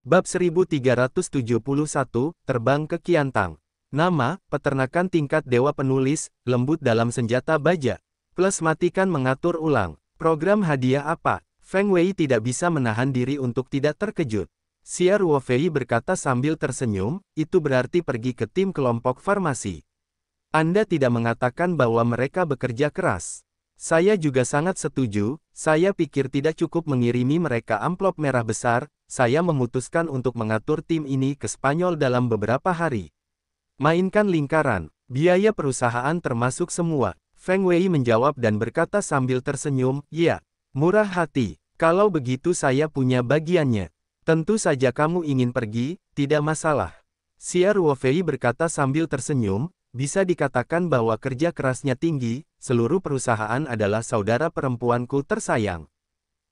Bab 1371, Terbang ke Qiantang. Nama, peternakan tingkat dewa penulis, lembut dalam senjata baja. Plus matikan mengatur ulang. Program hadiah apa? Feng Wei tidak bisa menahan diri untuk tidak terkejut. Xia Ruofei berkata sambil tersenyum, itu berarti pergi ke tim kelompok farmasi. Anda tidak mengatakan bahwa mereka bekerja keras. Saya juga sangat setuju, saya pikir tidak cukup mengirimi mereka amplop merah besar, saya memutuskan untuk mengatur tim ini ke Spanyol dalam beberapa hari. Mainkan lingkaran, biaya perusahaan termasuk semua. Feng Wei menjawab dan berkata sambil tersenyum, ya, murah hati, kalau begitu saya punya bagiannya. Tentu saja kamu ingin pergi, tidak masalah. Xia Ruofei berkata sambil tersenyum, bisa dikatakan bahwa kerja kerasnya tinggi, seluruh perusahaan adalah saudara perempuanku tersayang.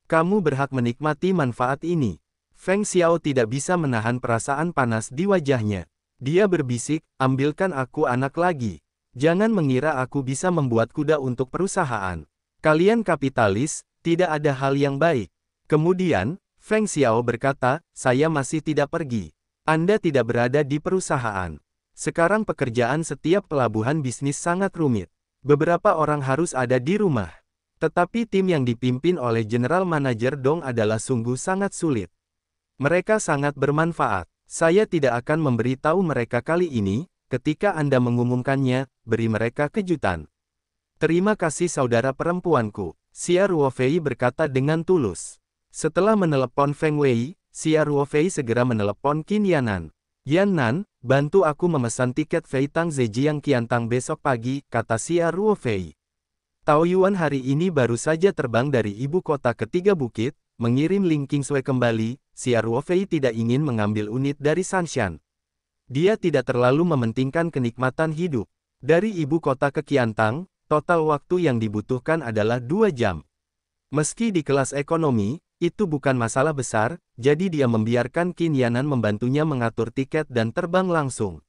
Kamu berhak menikmati manfaat ini. Feng Xiao tidak bisa menahan perasaan panas di wajahnya. Dia berbisik, ambilkan aku anak lagi. Jangan mengira aku bisa membuat kuda untuk perusahaan. Kalian kapitalis, tidak ada hal yang baik. Kemudian, Feng Xiao berkata, saya masih tidak pergi. Anda tidak berada di perusahaan. Sekarang pekerjaan setiap pelabuhan bisnis sangat rumit. Beberapa orang harus ada di rumah. Tetapi tim yang dipimpin oleh General Manager Dong adalah sungguh sangat sulit. Mereka sangat bermanfaat. Saya tidak akan memberitahu mereka kali ini, ketika Anda mengumumkannya, beri mereka kejutan. Terima kasih saudara perempuanku, Xia Ruofei berkata dengan tulus. Setelah menelepon Feng Wei, Xia Ruofei segera menelepon Qin Yanan. Yanan, bantu aku memesan tiket Feitang Zhejiang Qiantang besok pagi, kata Xia Ruofei. Taoyuan hari ini baru saja terbang dari ibu kota ke Tiga Bukit, mengirim Ling Qingsui kembali. Xia Ruofei tidak ingin mengambil unit dari Sanshan. Dia tidak terlalu mementingkan kenikmatan hidup. Dari ibu kota ke Qiantang, total waktu yang dibutuhkan adalah 2 jam. Meski di kelas ekonomi, itu bukan masalah besar, jadi dia membiarkan Qin Yanan membantunya mengatur tiket dan terbang langsung.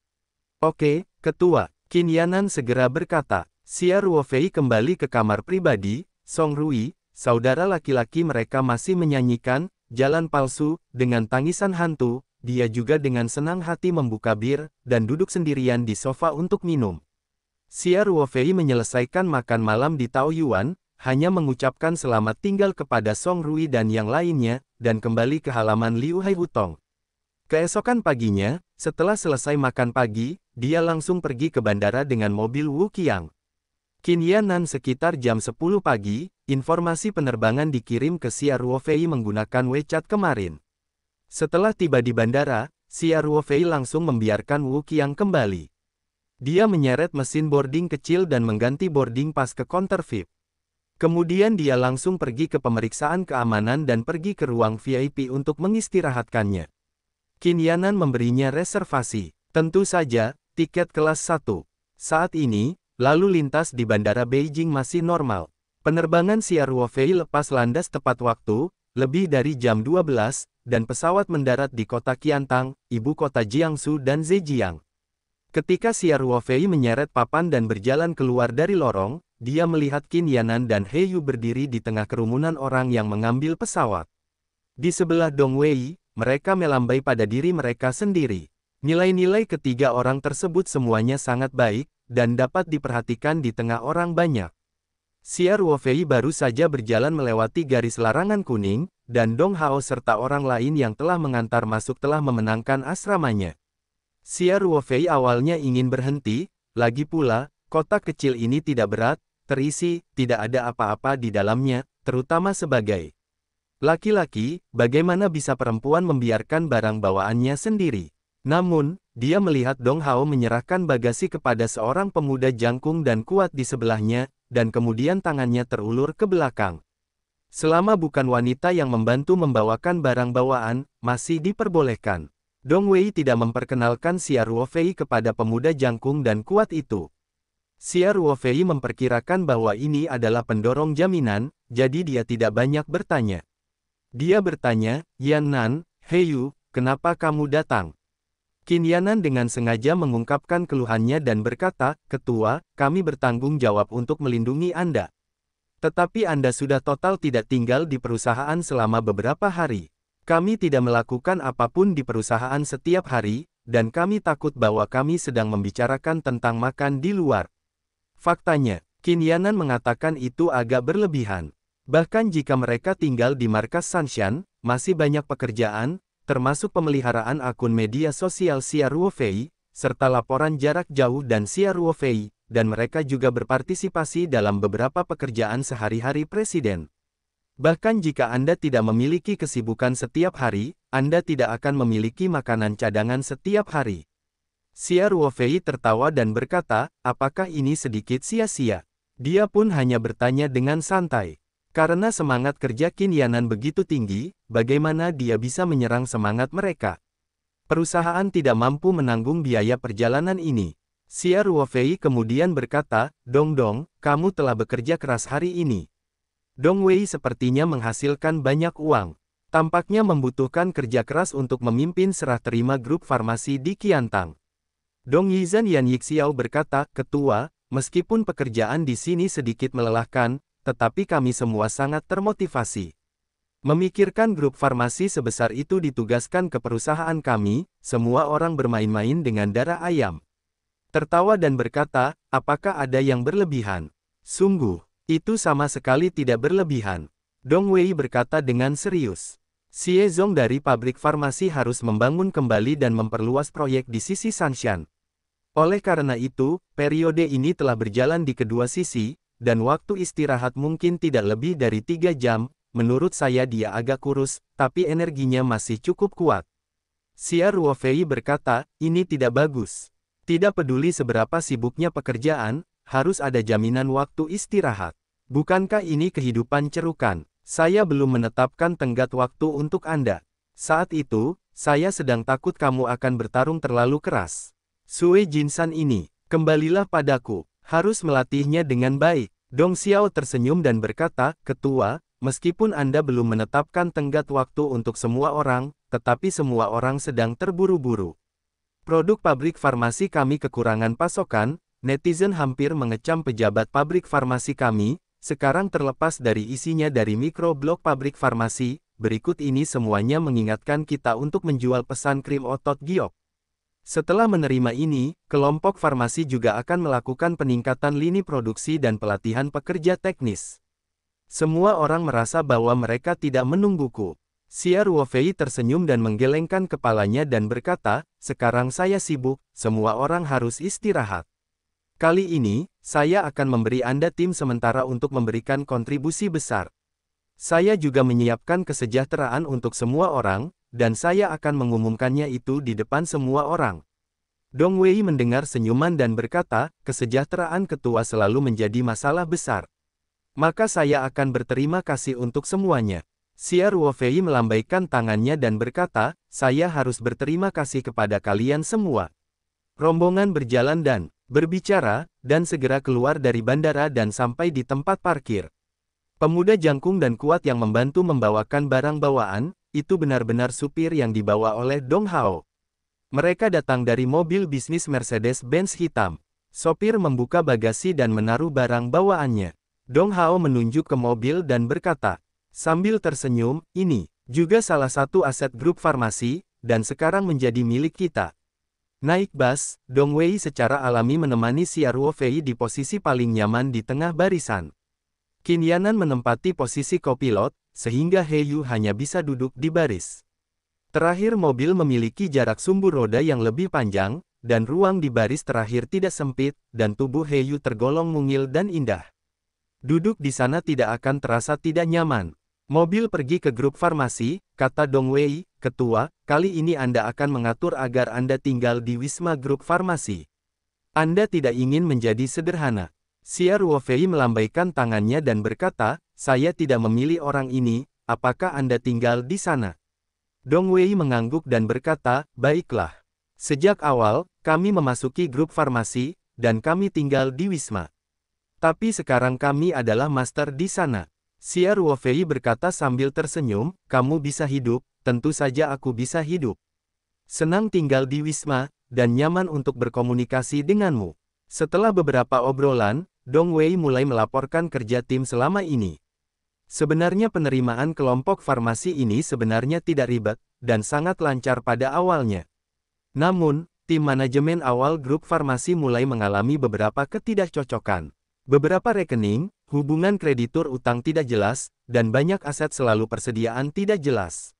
Oke, ketua, Qin Yanan segera berkata. Xia Ruofei kembali ke kamar pribadi. Song Rui, saudara laki-laki mereka masih menyanyikan Jalan Palsu dengan tangisan hantu. Dia juga dengan senang hati membuka bir dan duduk sendirian di sofa untuk minum. Xia Ruofei menyelesaikan makan malam di Taoyuan, hanya mengucapkan selamat tinggal kepada Song Rui dan yang lainnya, dan kembali ke halaman Liu Haihutong. Keesokan paginya, setelah selesai makan pagi, dia langsung pergi ke bandara dengan mobil Wu Qiang. Qin Yanan sekitar jam 10 pagi, informasi penerbangan dikirim ke Xia Ruofei menggunakan WeChat kemarin. Setelah tiba di bandara, Xia Ruofei langsung membiarkan Wu Qiang kembali. Dia menyeret mesin boarding kecil dan mengganti boarding pass ke counter VIP. Kemudian dia langsung pergi ke pemeriksaan keamanan dan pergi ke ruang VIP untuk mengistirahatkannya. Qin Yanan memberinya reservasi. Tentu saja, tiket kelas 1. Saat ini, lalu lintas di bandara Beijing masih normal. Penerbangan Xia Ruofei lepas landas tepat waktu, lebih dari jam 12, dan pesawat mendarat di kota Qiantang, ibu kota Jiangsu dan Zhejiang. Ketika Xia Ruofei menyeret papan dan berjalan keluar dari lorong, dia melihat Qin Yanan dan He Yu berdiri di tengah kerumunan orang yang mengambil pesawat. Di sebelah Dong Wei, mereka melambai pada diri mereka sendiri. Nilai-nilai ketiga orang tersebut semuanya sangat baik, dan dapat diperhatikan di tengah orang banyak. Xia Ruofei baru saja berjalan melewati garis larangan kuning, dan Dong Hao serta orang lain yang telah mengantar masuk telah memenangkan asramanya. Xia Ruofei awalnya ingin berhenti, lagi pula, kota kecil ini tidak berat, terisi, tidak ada apa-apa di dalamnya, terutama sebagai laki-laki, bagaimana bisa perempuan membiarkan barang bawaannya sendiri? Namun, dia melihat Dong Hao menyerahkan bagasi kepada seorang pemuda jangkung dan kuat di sebelahnya, dan kemudian tangannya terulur ke belakang. Selama bukan wanita yang membantu membawakan barang bawaan, masih diperbolehkan. Dong Wei tidak memperkenalkan Xia Ruofei kepada pemuda jangkung dan kuat itu. Xia Ruofei memperkirakan bahwa ini adalah pendorong jaminan, jadi dia tidak banyak bertanya. Dia bertanya, Yanan, He Yu, kenapa kamu datang? Qin Yanan dengan sengaja mengungkapkan keluhannya dan berkata, Ketua, kami bertanggung jawab untuk melindungi Anda. Tetapi Anda sudah total tidak tinggal di perusahaan selama beberapa hari. Kami tidak melakukan apapun di perusahaan setiap hari, dan kami takut bahwa kami sedang membicarakan tentang makan di luar. Faktanya, Qin Yanan mengatakan itu agak berlebihan. Bahkan jika mereka tinggal di markas Sanshan, masih banyak pekerjaan, termasuk pemeliharaan akun media sosial Xia Ruofei, serta laporan jarak jauh dan Xia Ruofei, dan mereka juga berpartisipasi dalam beberapa pekerjaan sehari-hari presiden. Bahkan jika Anda tidak memiliki kesibukan setiap hari, Anda tidak akan memiliki makanan cadangan setiap hari. Xia Ruofei tertawa dan berkata, apakah ini sedikit sia-sia? Dia pun hanya bertanya dengan santai. Karena semangat kerja Qin Yanan begitu tinggi, bagaimana dia bisa menyerang semangat mereka? Perusahaan tidak mampu menanggung biaya perjalanan ini. Xia Ruofei kemudian berkata, Dong Dong, kamu telah bekerja keras hari ini. Dong Wei sepertinya menghasilkan banyak uang. Tampaknya membutuhkan kerja keras untuk memimpin serah terima grup farmasi di Qiantang. Dong Yizhan Yan Yixiao berkata, Ketua, meskipun pekerjaan di sini sedikit melelahkan, tetapi kami semua sangat termotivasi. Memikirkan grup farmasi sebesar itu ditugaskan ke perusahaan kami, semua orang bermain-main dengan darah ayam. Tertawa dan berkata, apakah ada yang berlebihan? Sungguh. Itu sama sekali tidak berlebihan. Dong Wei berkata dengan serius. Xie Zong dari pabrik farmasi harus membangun kembali dan memperluas proyek di sisi Sanshan. Oleh karena itu, periode ini telah berjalan di kedua sisi, dan waktu istirahat mungkin tidak lebih dari 3 jam, menurut saya dia agak kurus, tapi energinya masih cukup kuat. Xia Ruofei berkata, ini tidak bagus. Tidak peduli seberapa sibuknya pekerjaan, harus ada jaminan waktu istirahat. Bukankah ini kehidupan cerukan? Saya belum menetapkan tenggat waktu untuk Anda. Saat itu, saya sedang takut kamu akan bertarung terlalu keras. Sue Jinsan ini, kembalilah padaku, harus melatihnya dengan baik. Dong Xiao tersenyum dan berkata, Ketua, meskipun Anda belum menetapkan tenggat waktu untuk semua orang, tetapi semua orang sedang terburu-buru. Produk pabrik farmasi kami kekurangan pasokan, netizen hampir mengecam pejabat pabrik farmasi kami, sekarang terlepas dari isinya dari mikroblog pabrik farmasi, berikut ini semuanya mengingatkan kita untuk menjual pesan krim otot giok. Setelah menerima ini, kelompok farmasi juga akan melakukan peningkatan lini produksi dan pelatihan pekerja teknis. Semua orang merasa bahwa mereka tidak menungguku. Xia Ruofei tersenyum dan menggelengkan kepalanya dan berkata, sekarang saya sibuk, semua orang harus istirahat. Kali ini, saya akan memberi Anda tim sementara untuk memberikan kontribusi besar. Saya juga menyiapkan kesejahteraan untuk semua orang, dan saya akan mengumumkannya itu di depan semua orang. Dong Wei mendengar senyuman dan berkata, kesejahteraan ketua selalu menjadi masalah besar. Maka saya akan berterima kasih untuk semuanya. Xia Ruofei melambaikan tangannya dan berkata, saya harus berterima kasih kepada kalian semua. Rombongan berjalan dan berbicara, dan segera keluar dari bandara dan sampai di tempat parkir. Pemuda jangkung dan kuat yang membantu membawakan barang bawaan, itu benar-benar supir yang dibawa oleh Dong Hao. Mereka datang dari mobil bisnis Mercedes-Benz hitam. Sopir membuka bagasi dan menaruh barang bawaannya. Dong Hao menunjuk ke mobil dan berkata, sambil tersenyum, ini juga salah satu aset grup farmasi, dan sekarang menjadi milik kita. Naik bus, Dong Wei secara alami menemani Xia Ruofei di posisi paling nyaman di tengah barisan. Qin Yanan menempati posisi kopilot, sehingga He Yu hanya bisa duduk di baris. Terakhir mobil memiliki jarak sumbu roda yang lebih panjang, dan ruang di baris terakhir tidak sempit, dan tubuh He Yu tergolong mungil dan indah. Duduk di sana tidak akan terasa tidak nyaman. Mobil pergi ke grup farmasi, kata Dong Wei, Ketua, kali ini Anda akan mengatur agar Anda tinggal di Wisma Grup Farmasi. Anda tidak ingin menjadi sederhana. Xia Ruofei melambaikan tangannya dan berkata, saya tidak memilih orang ini, apakah Anda tinggal di sana? Dong Wei mengangguk dan berkata, baiklah. Sejak awal, kami memasuki grup farmasi, dan kami tinggal di Wisma. Tapi sekarang kami adalah master di sana. Xia Ruofei berkata sambil tersenyum, kamu bisa hidup, tentu saja aku bisa hidup. Senang tinggal di Wisma, dan nyaman untuk berkomunikasi denganmu. Setelah beberapa obrolan, Dong Wei mulai melaporkan kerja tim selama ini. Sebenarnya penerimaan kelompok farmasi ini sebenarnya tidak ribet, dan sangat lancar pada awalnya. Namun, tim manajemen awal grup farmasi mulai mengalami beberapa ketidakcocokan. Beberapa rekening, hubungan kreditur utang tidak jelas, dan banyak aset selalu persediaan tidak jelas.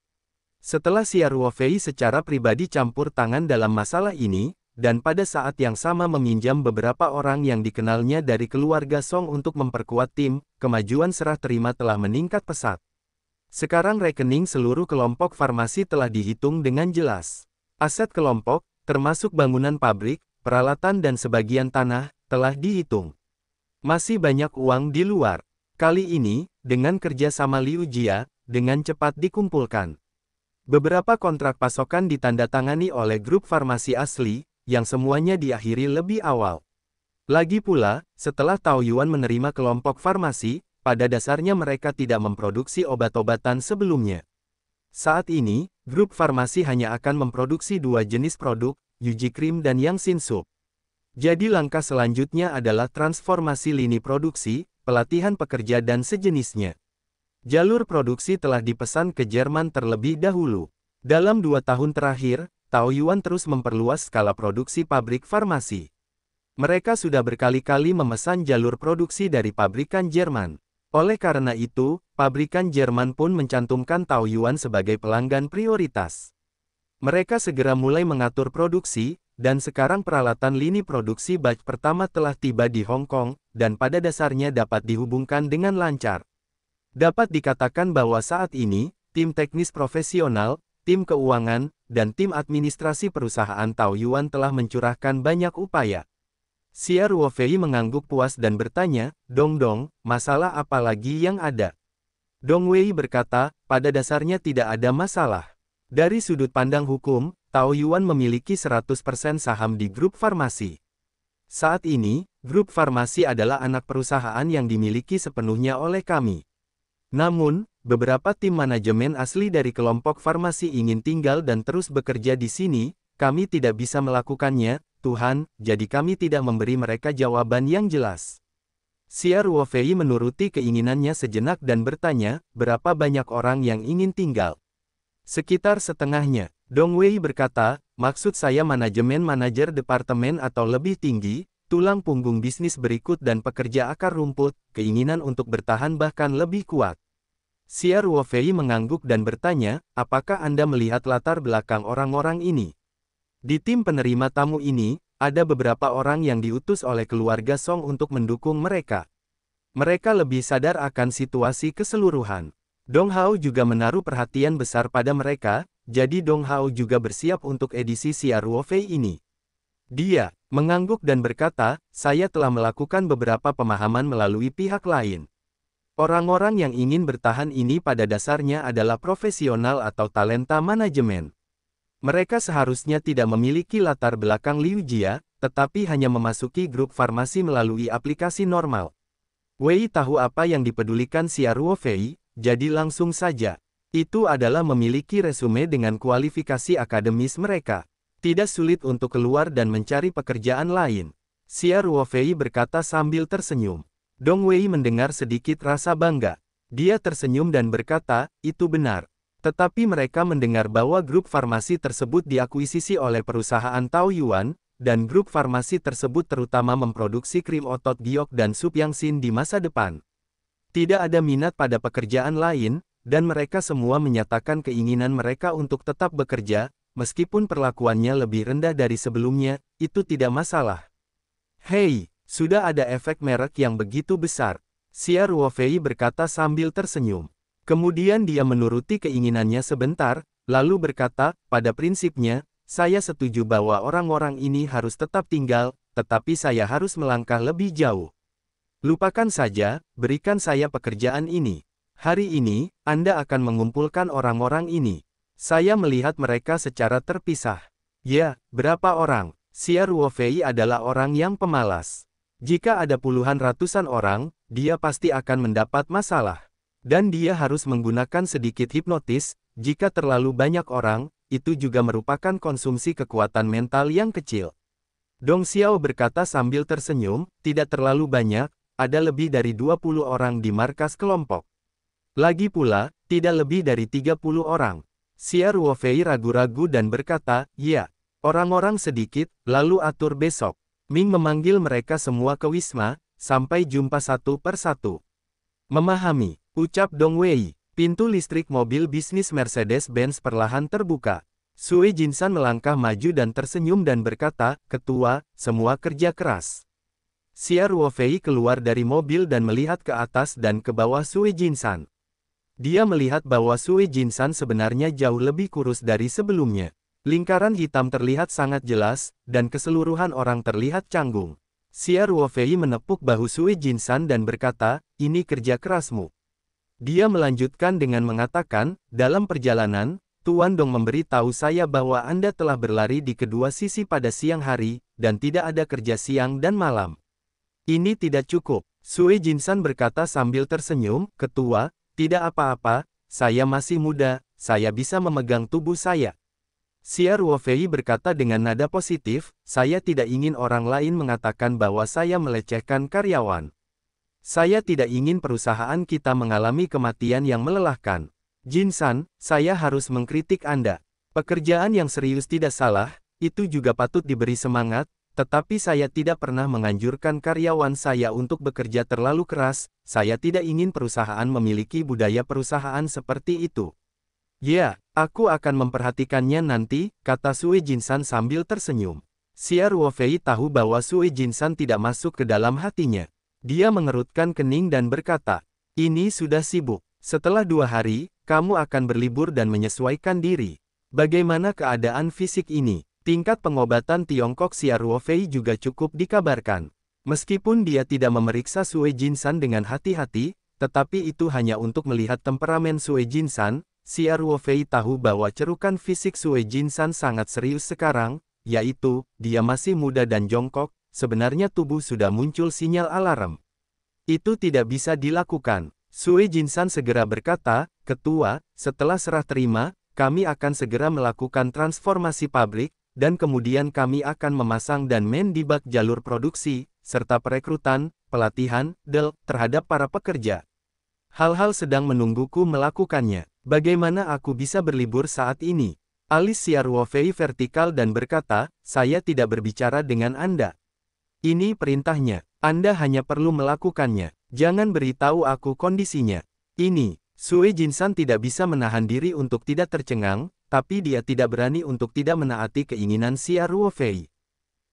Setelah Xia Ruofei secara pribadi campur tangan dalam masalah ini, dan pada saat yang sama meminjam beberapa orang yang dikenalnya dari keluarga Song untuk memperkuat tim, kemajuan serah terima telah meningkat pesat. Sekarang rekening seluruh kelompok farmasi telah dihitung dengan jelas. Aset kelompok, termasuk bangunan pabrik, peralatan dan sebagian tanah, telah dihitung. Masih banyak uang di luar. Kali ini, dengan kerja sama Liu Jia, dengan cepat dikumpulkan. Beberapa kontrak pasokan ditandatangani oleh grup farmasi asli, yang semuanya diakhiri lebih awal. Lagi pula, setelah Taoyuan menerima kelompok farmasi, pada dasarnya mereka tidak memproduksi obat-obatan sebelumnya. Saat ini, grup farmasi hanya akan memproduksi dua jenis produk, Yuji Cream dan Yangxin Soup. Jadi langkah selanjutnya adalah transformasi lini produksi, pelatihan pekerja dan sejenisnya. Jalur produksi telah dipesan ke Jerman terlebih dahulu. Dalam 2 tahun terakhir, Taoyuan terus memperluas skala produksi pabrik farmasi. Mereka sudah berkali-kali memesan jalur produksi dari pabrikan Jerman. Oleh karena itu, pabrikan Jerman pun mencantumkan Taoyuan sebagai pelanggan prioritas. Mereka segera mulai mengatur produksi, dan sekarang peralatan lini produksi batch pertama telah tiba di Hong Kong, dan pada dasarnya dapat dihubungkan dengan lancar. Dapat dikatakan bahwa saat ini, tim teknis profesional, tim keuangan, dan tim administrasi perusahaan Taoyuan telah mencurahkan banyak upaya. Xia Ruofei mengangguk puas dan bertanya, Dong, masalah apa lagi yang ada? Dong Wei berkata, pada dasarnya tidak ada masalah. Dari sudut pandang hukum, Taoyuan memiliki 100% saham di grup farmasi. Saat ini, grup farmasi adalah anak perusahaan yang dimiliki sepenuhnya oleh kami. Namun, beberapa tim manajemen asli dari kelompok farmasi ingin tinggal dan terus bekerja di sini, kami tidak bisa melakukannya, Tuhan, jadi kami tidak memberi mereka jawaban yang jelas. Xia Ruofei menuruti keinginannya sejenak dan bertanya, berapa banyak orang yang ingin tinggal? Sekitar setengahnya. Dong Wei berkata, maksud saya manajemen manajer departemen atau lebih tinggi, tulang punggung bisnis berikut dan pekerja akar rumput, keinginan untuk bertahan bahkan lebih kuat. Xia Ruofei mengangguk dan bertanya, apakah Anda melihat latar belakang orang-orang ini? Di tim penerima tamu ini, ada beberapa orang yang diutus oleh keluarga Song untuk mendukung mereka. Mereka lebih sadar akan situasi keseluruhan. Dong Hao juga menaruh perhatian besar pada mereka, jadi Dong Hao juga bersiap untuk edisi Xia Ruofei ini. Dia mengangguk dan berkata, saya telah melakukan beberapa pemahaman melalui pihak lain. Orang-orang yang ingin bertahan ini pada dasarnya adalah profesional atau talenta manajemen. Mereka seharusnya tidak memiliki latar belakang Liu Jia, tetapi hanya memasuki grup farmasi melalui aplikasi normal. Wei tahu apa yang dipedulikan Xia Ruofei, jadi langsung saja. Itu adalah memiliki resume dengan kualifikasi akademis mereka. Tidak sulit untuk keluar dan mencari pekerjaan lain. Xia Ruofei berkata sambil tersenyum. Dong Wei mendengar sedikit rasa bangga. Dia tersenyum dan berkata, itu benar. Tetapi mereka mendengar bahwa grup farmasi tersebut diakuisisi oleh perusahaan Taoyuan, dan grup farmasi tersebut terutama memproduksi krim otot giok dan sup Yangxin di masa depan. Tidak ada minat pada pekerjaan lain, dan mereka semua menyatakan keinginan mereka untuk tetap bekerja, meskipun perlakuannya lebih rendah dari sebelumnya, itu tidak masalah. Hei, sudah ada efek merek yang begitu besar. Xia Ruofei berkata sambil tersenyum. Kemudian dia menuruti keinginannya sebentar, lalu berkata, pada prinsipnya, saya setuju bahwa orang-orang ini harus tetap tinggal, tetapi saya harus melangkah lebih jauh. Lupakan saja, berikan saya pekerjaan ini. Hari ini, Anda akan mengumpulkan orang-orang ini. Saya melihat mereka secara terpisah. Ya, berapa orang? Xia Ruofei adalah orang yang pemalas. Jika ada puluhan ratusan orang, dia pasti akan mendapat masalah. Dan dia harus menggunakan sedikit hipnotis, jika terlalu banyak orang, itu juga merupakan konsumsi kekuatan mental yang kecil. Dong Xiao berkata sambil tersenyum, tidak terlalu banyak, ada lebih dari 20 orang di markas kelompok. Lagi pula, tidak lebih dari 30 orang. Xia Ruofei ragu-ragu dan berkata, ya, orang-orang sedikit, lalu atur besok. Ming memanggil mereka semua ke Wisma, sampai jumpa satu per satu. Memahami, ucap Dong Wei. Pintu listrik mobil bisnis Mercedes-Benz perlahan terbuka. Sue Jinsan melangkah maju dan tersenyum dan berkata, Ketua, semua kerja keras. Xia Ruofei keluar dari mobil dan melihat ke atas dan ke bawah Sue Jinsan. Dia melihat bahwa Sue Jinsan sebenarnya jauh lebih kurus dari sebelumnya. Lingkaran hitam terlihat sangat jelas, dan keseluruhan orang terlihat canggung. Xia Ruofei menepuk bahu Sue Jinsan dan berkata, ini kerja kerasmu. Dia melanjutkan dengan mengatakan, dalam perjalanan, Tuan Dong memberi tahu saya bahwa Anda telah berlari di kedua sisi pada siang hari, dan tidak ada kerja siang dan malam. Ini tidak cukup. Sue Jinsan berkata sambil tersenyum, Ketua, tidak apa-apa, saya masih muda, saya bisa memegang tubuh saya. Xia Ruofei berkata dengan nada positif, saya tidak ingin orang lain mengatakan bahwa saya melecehkan karyawan. Saya tidak ingin perusahaan kita mengalami kematian yang melelahkan. Jinsan, saya harus mengkritik Anda. Pekerjaan yang serius tidak salah, itu juga patut diberi semangat, tetapi saya tidak pernah menganjurkan karyawan saya untuk bekerja terlalu keras, saya tidak ingin perusahaan memiliki budaya perusahaan seperti itu. Ya, aku akan memperhatikannya nanti, kata Sue Jinsan sambil tersenyum. Xia Ruofei tahu bahwa Sue Jinsan tidak masuk ke dalam hatinya. Dia mengerutkan kening dan berkata, ini sudah sibuk. Setelah 2 hari, kamu akan berlibur dan menyesuaikan diri. Bagaimana keadaan fisik ini? Tingkat pengobatan Tiongkok Xia Ruofei juga cukup dikabarkan. Meskipun dia tidak memeriksa Sue Jinsan dengan hati-hati, tetapi itu hanya untuk melihat temperamen Sue Jinsan, Xia Ruofei tahu bahwa cerukan fisik Sue Jinsan sangat serius sekarang, yaitu, dia masih muda dan jongkok, sebenarnya tubuh sudah muncul sinyal alarm. Itu tidak bisa dilakukan. Sue Jinsan segera berkata, Ketua, setelah serah terima, kami akan segera melakukan transformasi pabrik, dan kemudian kami akan memasang dan mendibak jalur produksi, serta perekrutan, pelatihan, terhadap para pekerja. Hal-hal sedang menungguku melakukannya. Bagaimana aku bisa berlibur saat ini? Alis Xia Ruofei vertikal dan berkata, saya tidak berbicara dengan Anda. Ini perintahnya. Anda hanya perlu melakukannya. Jangan beritahu aku kondisinya. Ini, Sue Jinsan tidak bisa menahan diri untuk tidak tercengang, tapi dia tidak berani untuk tidak menaati keinginan Xia Ruofei.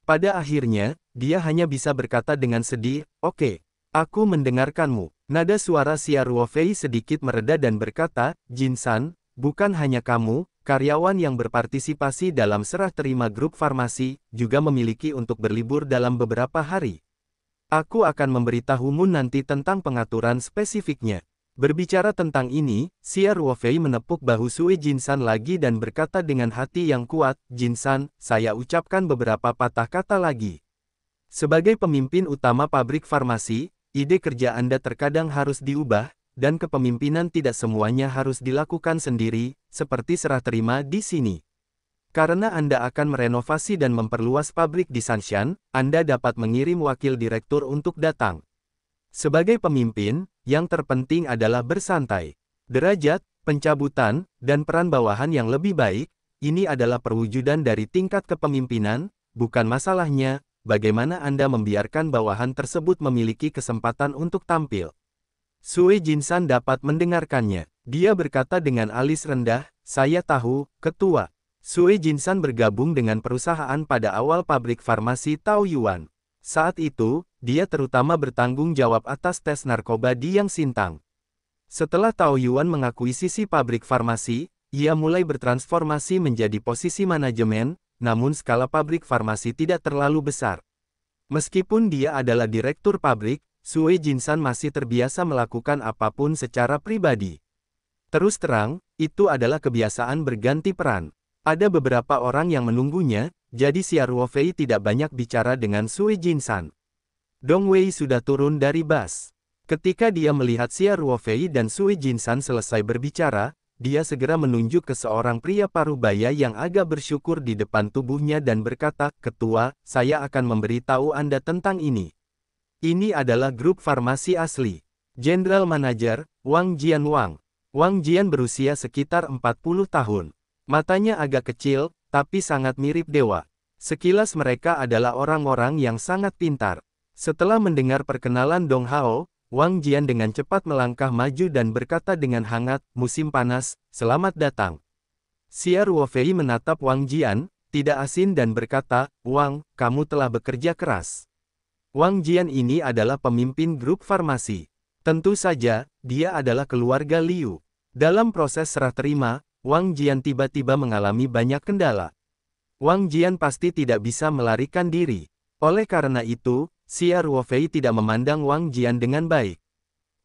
Pada akhirnya, dia hanya bisa berkata dengan sedih, oke, aku mendengarkanmu. Nada suara Xia Ruofei sedikit mereda dan berkata, Jinsan, bukan hanya kamu, karyawan yang berpartisipasi dalam serah terima grup farmasi, juga memiliki untuk berlibur dalam beberapa hari. Aku akan memberitahumu nanti tentang pengaturan spesifiknya. Berbicara tentang ini, Xia Ruofei menepuk bahu Sue Jinsan lagi dan berkata dengan hati yang kuat, Jinsan, saya ucapkan beberapa patah kata lagi. Sebagai pemimpin utama pabrik farmasi, ide kerja Anda terkadang harus diubah, dan kepemimpinan tidak semuanya harus dilakukan sendiri, seperti serah terima di sini. Karena Anda akan merenovasi dan memperluas pabrik di Sanshan, Anda dapat mengirim wakil direktur untuk datang. Sebagai pemimpin, yang terpenting adalah bersantai. Derajat, pencabutan, dan peran bawahan yang lebih baik, ini adalah perwujudan dari tingkat kepemimpinan, bukan masalahnya, bagaimana Anda membiarkan bawahan tersebut memiliki kesempatan untuk tampil. Sue Jinsan dapat mendengarkannya. Dia berkata dengan alis rendah, saya tahu, Ketua. Sue Jinsan bergabung dengan perusahaan pada awal pabrik farmasi Taoyuan. Saat itu, dia terutama bertanggung jawab atas tes narkoba di Yang Sintang. Setelah Taoyuan mengakuisisi pabrik farmasi, ia mulai bertransformasi menjadi posisi manajemen, namun skala pabrik farmasi tidak terlalu besar. Meskipun dia adalah direktur pabrik, Sue Jinsan masih terbiasa melakukan apapun secara pribadi. Terus terang, itu adalah kebiasaan berganti peran. Ada beberapa orang yang menunggunya, jadi Xia Ruofei tidak banyak bicara dengan Sue Jinsan. Dong Wei sudah turun dari bus. Ketika dia melihat Xia Ruofei dan Sue Jinsan selesai berbicara, dia segera menunjuk ke seorang pria parubaya yang agak bersyukur di depan tubuhnya dan berkata, Ketua, saya akan memberitahu Anda tentang ini. Ini adalah grup farmasi asli. General Manager, Wang Jian. Wang Jian berusia sekitar 40 tahun. Matanya agak kecil, tapi sangat mirip dewa. Sekilas mereka adalah orang-orang yang sangat pintar. Setelah mendengar perkenalan Dong Hao, Wang Jian dengan cepat melangkah maju dan berkata dengan hangat, "Musim panas, selamat datang." Xia Ruofei menatap Wang Jian, tidak asin dan berkata, "Wang, kamu telah bekerja keras." Wang Jian ini adalah pemimpin grup farmasi. Tentu saja, dia adalah keluarga Liu. Dalam proses serah terima, Wang Jian tiba-tiba mengalami banyak kendala. Wang Jian pasti tidak bisa melarikan diri. Oleh karena itu, Xia Ruofei tidak memandang Wang Jian dengan baik.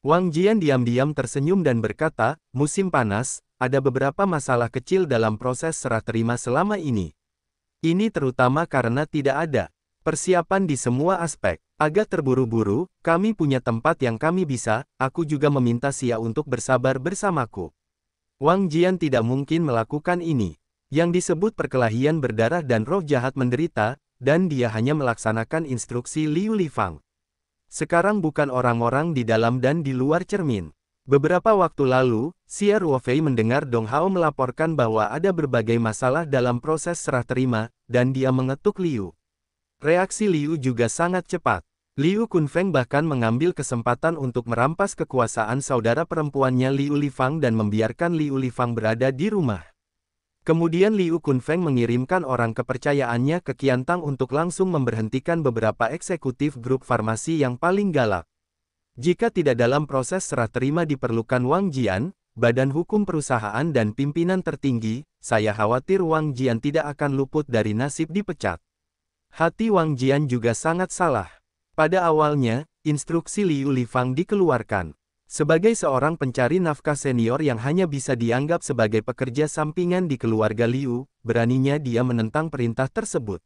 Wang Jian diam-diam tersenyum dan berkata, "Musim panas, ada beberapa masalah kecil dalam proses serah terima selama ini. Ini terutama karena tidak ada persiapan di semua aspek. Agak terburu-buru, kami punya tempat yang kami bisa, aku juga meminta Xia untuk bersabar bersamaku." Wang Jian tidak mungkin melakukan ini. Yang disebut perkelahian berdarah dan roh jahat menderita, dan dia hanya melaksanakan instruksi Liu Lifang. Sekarang bukan orang-orang di dalam dan di luar cermin. Beberapa waktu lalu, Xia Ruofei mendengar Dong Hao melaporkan bahwa ada berbagai masalah dalam proses serah terima, dan dia mengetuk Liu. Reaksi Liu juga sangat cepat. Liu Kunfeng bahkan mengambil kesempatan untuk merampas kekuasaan saudara perempuannya Liu Lifang dan membiarkan Liu Lifang berada di rumah. Kemudian Liu Kunfeng mengirimkan orang kepercayaannya ke Qiantang untuk langsung memberhentikan beberapa eksekutif grup farmasi yang paling galak. Jika tidak dalam proses serah terima diperlukan Wang Jian, badan hukum perusahaan dan pimpinan tertinggi, saya khawatir Wang Jian tidak akan luput dari nasib dipecat. Hati Wang Jian juga sangat salah. Pada awalnya, instruksi Liu Lifang dikeluarkan. Sebagai seorang pencari nafkah senior yang hanya bisa dianggap sebagai pekerja sampingan di keluarga Liu, beraninya dia menentang perintah tersebut.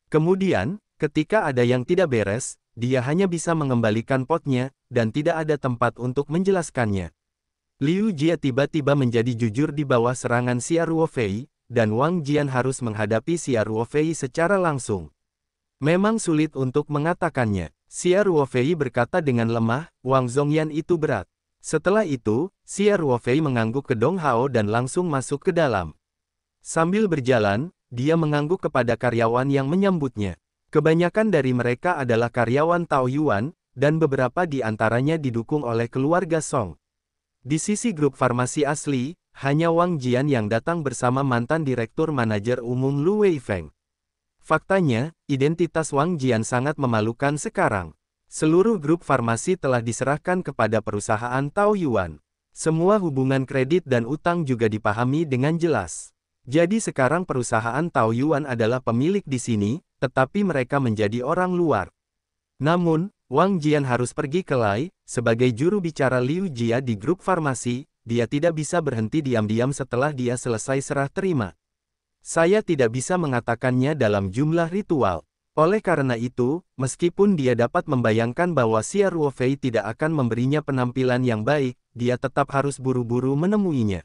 Kemudian, ketika ada yang tidak beres, dia hanya bisa mengembalikan potnya, dan tidak ada tempat untuk menjelaskannya. Liu Jia tiba-tiba menjadi jujur di bawah serangan Xia Ruofei, dan Wang Jian harus menghadapi Xia Ruofei secara langsung. Memang sulit untuk mengatakannya. Xia Ruofei berkata dengan lemah, "Wang Zongyan itu berat." Setelah itu, Xia Ruofei mengangguk ke Dong Hao dan langsung masuk ke dalam. Sambil berjalan, dia mengangguk kepada karyawan yang menyambutnya. Kebanyakan dari mereka adalah karyawan Tao Yuan, dan beberapa di antaranya didukung oleh keluarga Song. Di sisi grup farmasi asli, hanya Wang Jian yang datang bersama mantan Direktur Manajer Umum Lu Weifeng. Faktanya, identitas Wang Jian sangat memalukan sekarang. Seluruh grup farmasi telah diserahkan kepada perusahaan Tao Yuan. Semua hubungan kredit dan utang juga dipahami dengan jelas. Jadi sekarang perusahaan Tao Yuan adalah pemilik di sini, tetapi mereka menjadi orang luar. Namun, Wang Jian harus pergi ke Lai, sebagai juru bicara Liu Jia di grup farmasi, dia tidak bisa berhenti diam-diam setelah dia selesai serah terima. Saya tidak bisa mengatakannya dalam jumlah ritual. Oleh karena itu, meskipun dia dapat membayangkan bahwa Xia Ruofei tidak akan memberinya penampilan yang baik, dia tetap harus buru-buru menemuinya.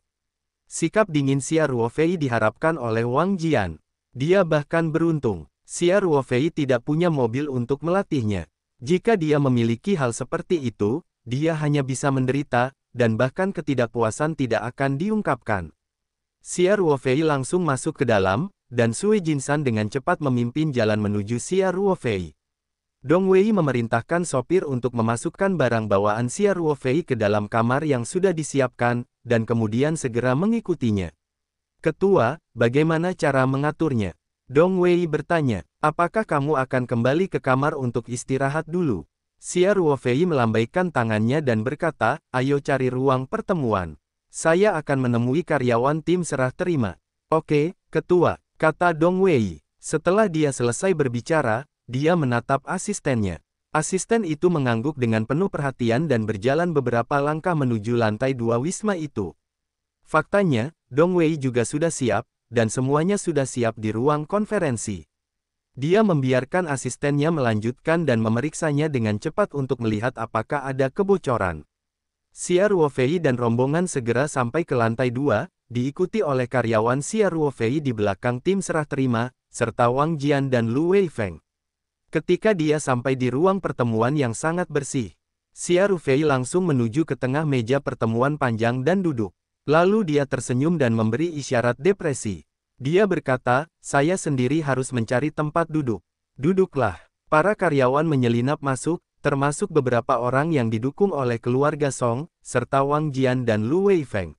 Sikap dingin Xia Ruofei diharapkan oleh Wang Jian. Dia bahkan beruntung. Xia Ruofei tidak punya mobil untuk melatihnya. Jika dia memiliki hal seperti itu, dia hanya bisa menderita, dan bahkan ketidakpuasan tidak akan diungkapkan. Xia Ruofei langsung masuk ke dalam, dan Sui Jinsan dengan cepat memimpin jalan menuju Xia Ruofei. Dong Wei memerintahkan sopir untuk memasukkan barang bawaan Xia Ruofei ke dalam kamar yang sudah disiapkan, dan kemudian segera mengikutinya. "Ketua, bagaimana cara mengaturnya?" Dong Wei bertanya, "Apakah kamu akan kembali ke kamar untuk istirahat dulu?" Xia Ruofei melambaikan tangannya dan berkata, "Ayo cari ruang pertemuan. Saya akan menemui karyawan tim serah terima." "Oke, Ketua," kata Dong Wei. Setelah dia selesai berbicara, dia menatap asistennya. Asisten itu mengangguk dengan penuh perhatian dan berjalan beberapa langkah menuju lantai 2 wisma itu. Faktanya, Dong Wei juga sudah siap, dan semuanya sudah siap di ruang konferensi. Dia membiarkan asistennya melanjutkan dan memeriksanya dengan cepat untuk melihat apakah ada kebocoran. Xia Ruofei dan rombongan segera sampai ke lantai 2, diikuti oleh karyawan Xia Ruofei di belakang tim serah terima, serta Wang Jian dan Lu Weifeng. Ketika dia sampai di ruang pertemuan yang sangat bersih, Xia Rufei langsung menuju ke tengah meja pertemuan panjang dan duduk. Lalu dia tersenyum dan memberi isyarat depresi. Dia berkata, saya sendiri harus mencari tempat duduk. Duduklah. Para karyawan menyelinap masuk, termasuk beberapa orang yang didukung oleh keluarga Song, serta Wang Jian dan Lu Weifeng.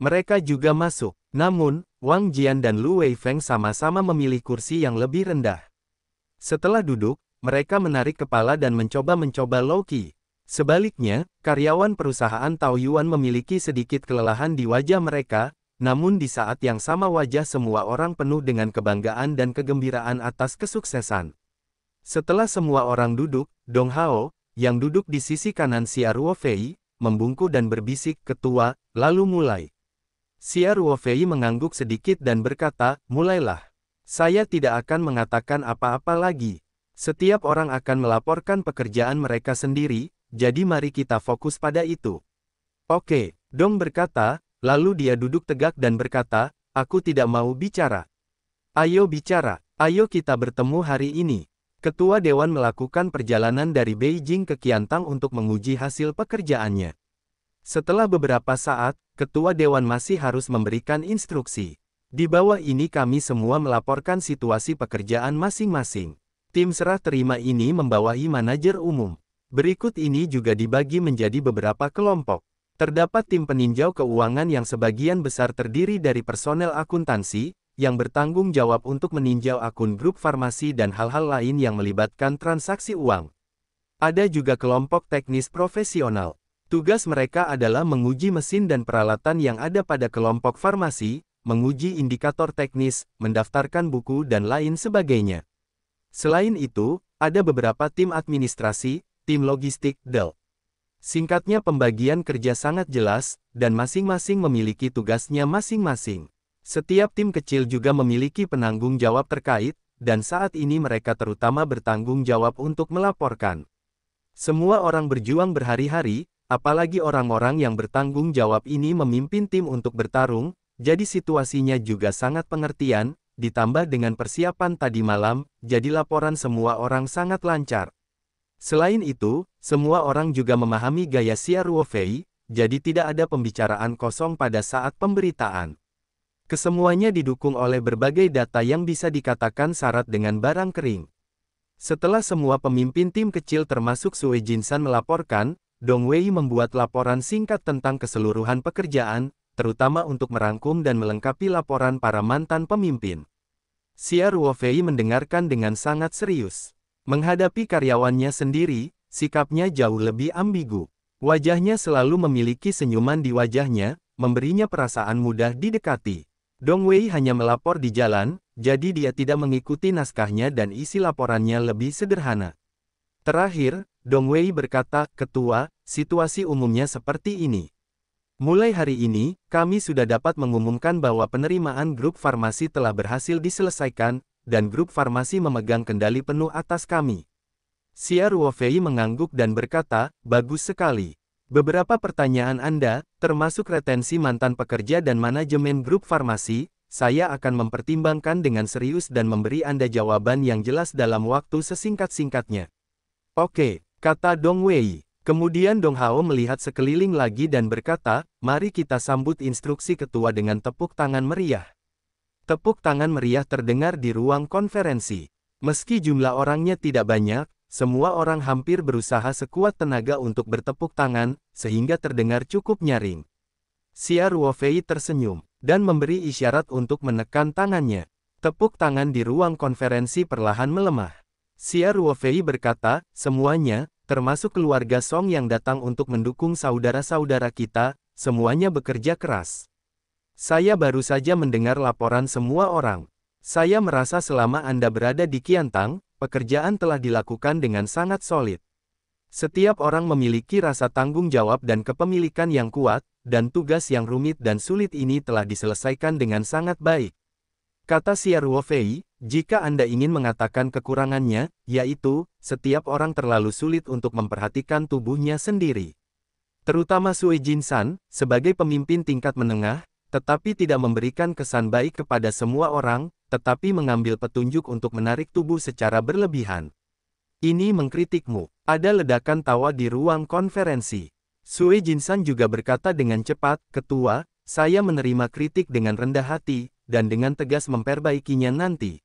Mereka juga masuk. Namun, Wang Jian dan Lu Weifeng sama-sama memilih kursi yang lebih rendah. Setelah duduk, mereka menarik kepala dan mencoba Loki. Sebaliknya, karyawan perusahaan Taoyuan memiliki sedikit kelelahan di wajah mereka, namun di saat yang sama wajah semua orang penuh dengan kebanggaan dan kegembiraan atas kesuksesan. Setelah semua orang duduk, Dong Hao, yang duduk di sisi kanan Xia Ruofei, membungkuk dan berbisik, "Ketua," lalu mulai. Xia Ruofei mengangguk sedikit dan berkata, "Mulailah. Saya tidak akan mengatakan apa-apa lagi. Setiap orang akan melaporkan pekerjaan mereka sendiri, jadi mari kita fokus pada itu." "Oke," Dong berkata, lalu dia duduk tegak dan berkata, "Aku tidak mau bicara." "Ayo bicara, ayo kita bertemu hari ini." Ketua Dewan melakukan perjalanan dari Beijing ke Qiantang untuk menguji hasil pekerjaannya. Setelah beberapa saat, Ketua Dewan masih harus memberikan instruksi. Di bawah ini kami semua melaporkan situasi pekerjaan masing-masing. Tim serah terima ini membawahi manajer umum. Berikut ini juga dibagi menjadi beberapa kelompok. Terdapat tim peninjau keuangan yang sebagian besar terdiri dari personel akuntansi, yang bertanggung jawab untuk meninjau akun grup farmasi dan hal-hal lain yang melibatkan transaksi uang. Ada juga kelompok teknis profesional. Tugas mereka adalah menguji mesin dan peralatan yang ada pada kelompok farmasi, menguji indikator teknis, mendaftarkan buku dan lain sebagainya. Selain itu, ada beberapa tim administrasi, tim logistik, DEL. Singkatnya pembagian kerja sangat jelas, dan masing-masing memiliki tugasnya masing-masing. Setiap tim kecil juga memiliki penanggung jawab terkait, dan saat ini mereka terutama bertanggung jawab untuk melaporkan. Semua orang berjuang berhari-hari, apalagi orang-orang yang bertanggung jawab ini memimpin tim untuk bertarung, jadi situasinya juga sangat pengertian, ditambah dengan persiapan tadi malam, jadi laporan semua orang sangat lancar. Selain itu, semua orang juga memahami gaya Xia Ruofei, jadi tidak ada pembicaraan kosong pada saat pemberitaan. Kesemuanya didukung oleh berbagai data yang bisa dikatakan syarat dengan barang kering. Setelah semua pemimpin tim kecil termasuk Sue Jinsan melaporkan, Dong Wei membuat laporan singkat tentang keseluruhan pekerjaan, terutama untuk merangkum dan melengkapi laporan para mantan pemimpin. Xia Ruofei mendengarkan dengan sangat serius. Menghadapi karyawannya sendiri, sikapnya jauh lebih ambigu. Wajahnya selalu memiliki senyuman di wajahnya, memberinya perasaan mudah didekati. Dong Wei hanya melapor di jalan, jadi dia tidak mengikuti naskahnya dan isi laporannya lebih sederhana. Terakhir, Dong Wei berkata, "Ketua, situasi umumnya seperti ini. Mulai hari ini, kami sudah dapat mengumumkan bahwa penerimaan grup farmasi telah berhasil diselesaikan, dan grup farmasi memegang kendali penuh atas kami." Xia Ruofei mengangguk dan berkata, "Bagus sekali. Beberapa pertanyaan Anda, termasuk retensi mantan pekerja dan manajemen grup farmasi, saya akan mempertimbangkan dengan serius dan memberi Anda jawaban yang jelas dalam waktu sesingkat-singkatnya." "Oke," kata Dong Wei. Kemudian Dong Hao melihat sekeliling lagi dan berkata, "Mari kita sambut instruksi ketua dengan tepuk tangan meriah." Tepuk tangan meriah terdengar di ruang konferensi. Meski jumlah orangnya tidak banyak, semua orang hampir berusaha sekuat tenaga untuk bertepuk tangan, sehingga terdengar cukup nyaring. Xia Ruofei tersenyum, dan memberi isyarat untuk menekan tangannya. Tepuk tangan di ruang konferensi perlahan melemah. Xia Ruofei berkata, "Semuanya, termasuk keluarga Song yang datang untuk mendukung saudara-saudara kita, semuanya bekerja keras. Saya baru saja mendengar laporan semua orang. Saya merasa selama Anda berada di Qiantang, pekerjaan telah dilakukan dengan sangat solid. Setiap orang memiliki rasa tanggung jawab dan kepemilikan yang kuat, dan tugas yang rumit dan sulit ini telah diselesaikan dengan sangat baik." Kata Xia Ruofei, "Jika Anda ingin mengatakan kekurangannya, yaitu, setiap orang terlalu sulit untuk memperhatikan tubuhnya sendiri. Terutama Sue Jinsan, sebagai pemimpin tingkat menengah, tetapi tidak memberikan kesan baik kepada semua orang, tetapi mengambil petunjuk untuk menarik tubuh secara berlebihan. Ini mengkritikmu. Ada ledakan tawa di ruang konferensi. Sue Jinsan juga berkata dengan cepat, Ketua, saya menerima kritik dengan rendah hati, dan dengan tegas memperbaikinya nanti.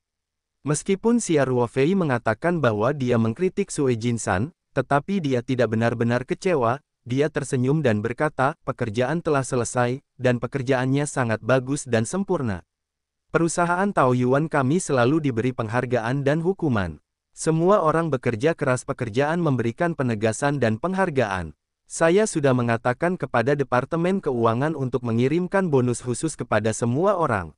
Meskipun Xia Ruofei mengatakan bahwa dia mengkritik Sue Jinsan, tetapi dia tidak benar-benar kecewa, dia tersenyum dan berkata, pekerjaan telah selesai, dan pekerjaannya sangat bagus dan sempurna. Perusahaan Taoyuan kami selalu diberi penghargaan dan hukuman. Semua orang bekerja keras, pekerjaan memberikan penegasan dan penghargaan. Saya sudah mengatakan kepada Departemen Keuangan untuk mengirimkan bonus khusus kepada semua orang.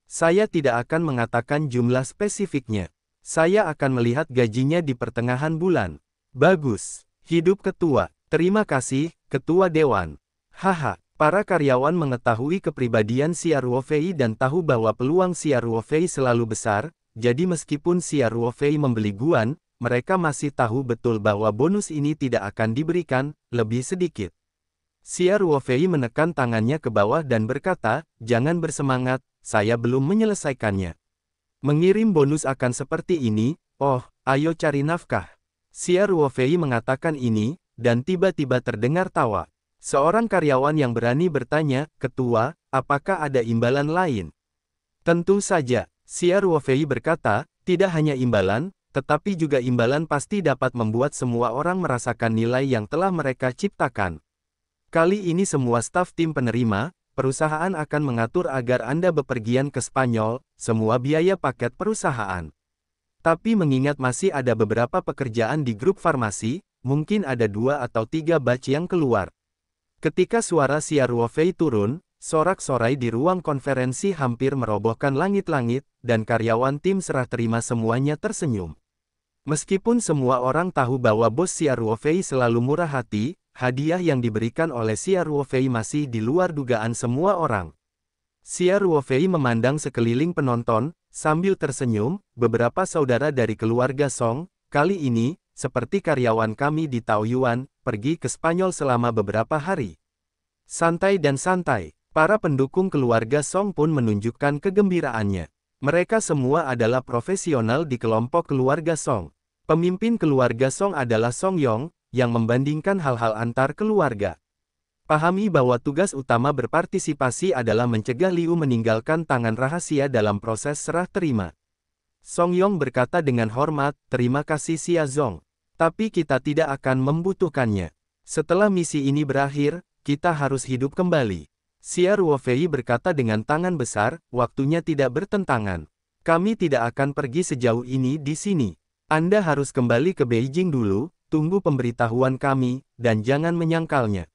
Saya tidak akan mengatakan jumlah spesifiknya. Saya akan melihat gajinya di pertengahan bulan. Bagus. Hidup ketua. Terima kasih, Ketua Dewan. Haha. Para karyawan mengetahui kepribadian Xia Ruofei dan tahu bahwa peluang Xia Ruofei selalu besar. Jadi meskipun Xia Ruofei membeli Guan, mereka masih tahu betul bahwa bonus ini tidak akan diberikan, lebih sedikit. Xia Ruofei menekan tangannya ke bawah dan berkata, jangan bersemangat, saya belum menyelesaikannya. Mengirim bonus akan seperti ini, oh, ayo cari nafkah. Xia Ruofei mengatakan ini, dan tiba-tiba terdengar tawa. Seorang karyawan yang berani bertanya, Ketua, apakah ada imbalan lain? Tentu saja. Xia Ruofei berkata, tidak hanya imbalan, tetapi juga imbalan pasti dapat membuat semua orang merasakan nilai yang telah mereka ciptakan. Kali ini semua staf tim penerima, perusahaan akan mengatur agar Anda bepergian ke Spanyol, semua biaya paket perusahaan. Tapi mengingat masih ada beberapa pekerjaan di grup farmasi, mungkin ada 2 atau 3 batch yang keluar. Ketika suara Xia Ruofei turun, sorak-sorai di ruang konferensi hampir merobohkan langit-langit, dan karyawan tim serah terima semuanya tersenyum. Meskipun semua orang tahu bahwa bos Xia Ruofei selalu murah hati, hadiah yang diberikan oleh Xia Ruofei masih di luar dugaan semua orang. Xia Ruofei memandang sekeliling penonton, sambil tersenyum, beberapa saudara dari keluarga Song, kali ini, seperti karyawan kami di Taoyuan, pergi ke Spanyol selama beberapa hari. Santai dan santai. Para pendukung keluarga Song pun menunjukkan kegembiraannya. Mereka semua adalah profesional di kelompok keluarga Song. Pemimpin keluarga Song adalah Song Yong, yang membandingkan hal-hal antar keluarga. Pahami bahwa tugas utama berpartisipasi adalah mencegah Liu meninggalkan tangan rahasia dalam proses serah terima. Song Yong berkata dengan hormat, terima kasih Xia Zong. Tapi kita tidak akan membutuhkannya. Setelah misi ini berakhir, kita harus hidup kembali. Xia Ruofei berkata dengan tangan besar, waktunya tidak bertentangan. Kami tidak akan pergi sejauh ini di sini. Anda harus kembali ke Beijing dulu, tunggu pemberitahuan kami, dan jangan menyangkalnya.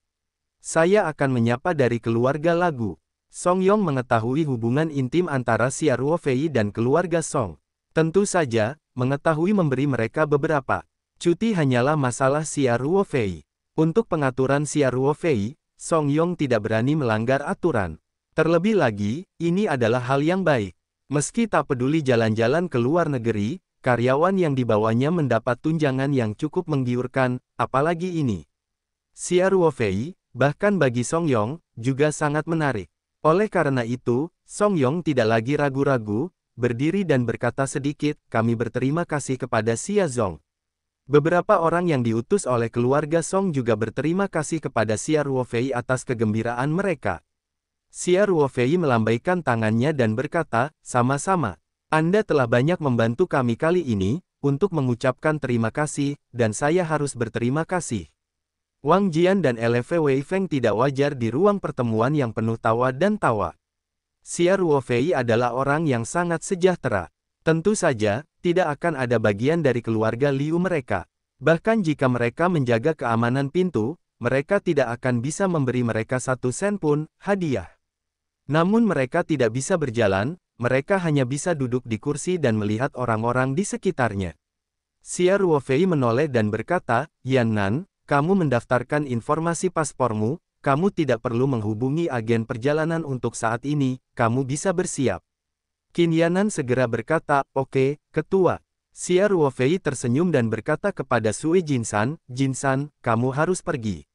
Saya akan menyapa dari keluarga Lagu. Song Yong mengetahui hubungan intim antara Xia Ruofei dan keluarga Song. Tentu saja, mengetahui memberi mereka beberapa cuti hanyalah masalah Xia Ruofei. Untuk pengaturan Xia Ruofei, Song Yong tidak berani melanggar aturan. Terlebih lagi, ini adalah hal yang baik. Meski tak peduli jalan-jalan ke luar negeri, karyawan yang dibawanya mendapat tunjangan yang cukup menggiurkan, apalagi ini. Xia Ruofei, bahkan bagi Song Yong, juga sangat menarik. Oleh karena itu, Song Yong tidak lagi ragu-ragu, berdiri dan berkata sedikit, kami berterima kasih kepada Xia Zong. Beberapa orang yang diutus oleh keluarga Song juga berterima kasih kepada Xia Ruofei atas kegembiraan mereka. Xia Ruofei melambaikan tangannya dan berkata, sama-sama. Anda telah banyak membantu kami kali ini, untuk mengucapkan terima kasih, dan saya harus berterima kasih. Wang Jian dan LV Wei Feng tidak wajar di ruang pertemuan yang penuh tawa dan tawa. Xia Ruofei adalah orang yang sangat sejahtera. Tentu saja, tidak akan ada bagian dari keluarga Liu mereka. Bahkan jika mereka menjaga keamanan pintu, mereka tidak akan bisa memberi mereka 1 sen pun, hadiah. Namun mereka tidak bisa berjalan, mereka hanya bisa duduk di kursi dan melihat orang-orang di sekitarnya. Xia Ruofei menoleh dan berkata, Yan Nan, kamu mendaftarkan informasi paspormu, kamu tidak perlu menghubungi agen perjalanan untuk saat ini, kamu bisa bersiap. Qin Yanan segera berkata, oke, Ketua. Xia Ruofei tersenyum dan berkata kepada Sue Jinsan, Jinsan, kamu harus pergi.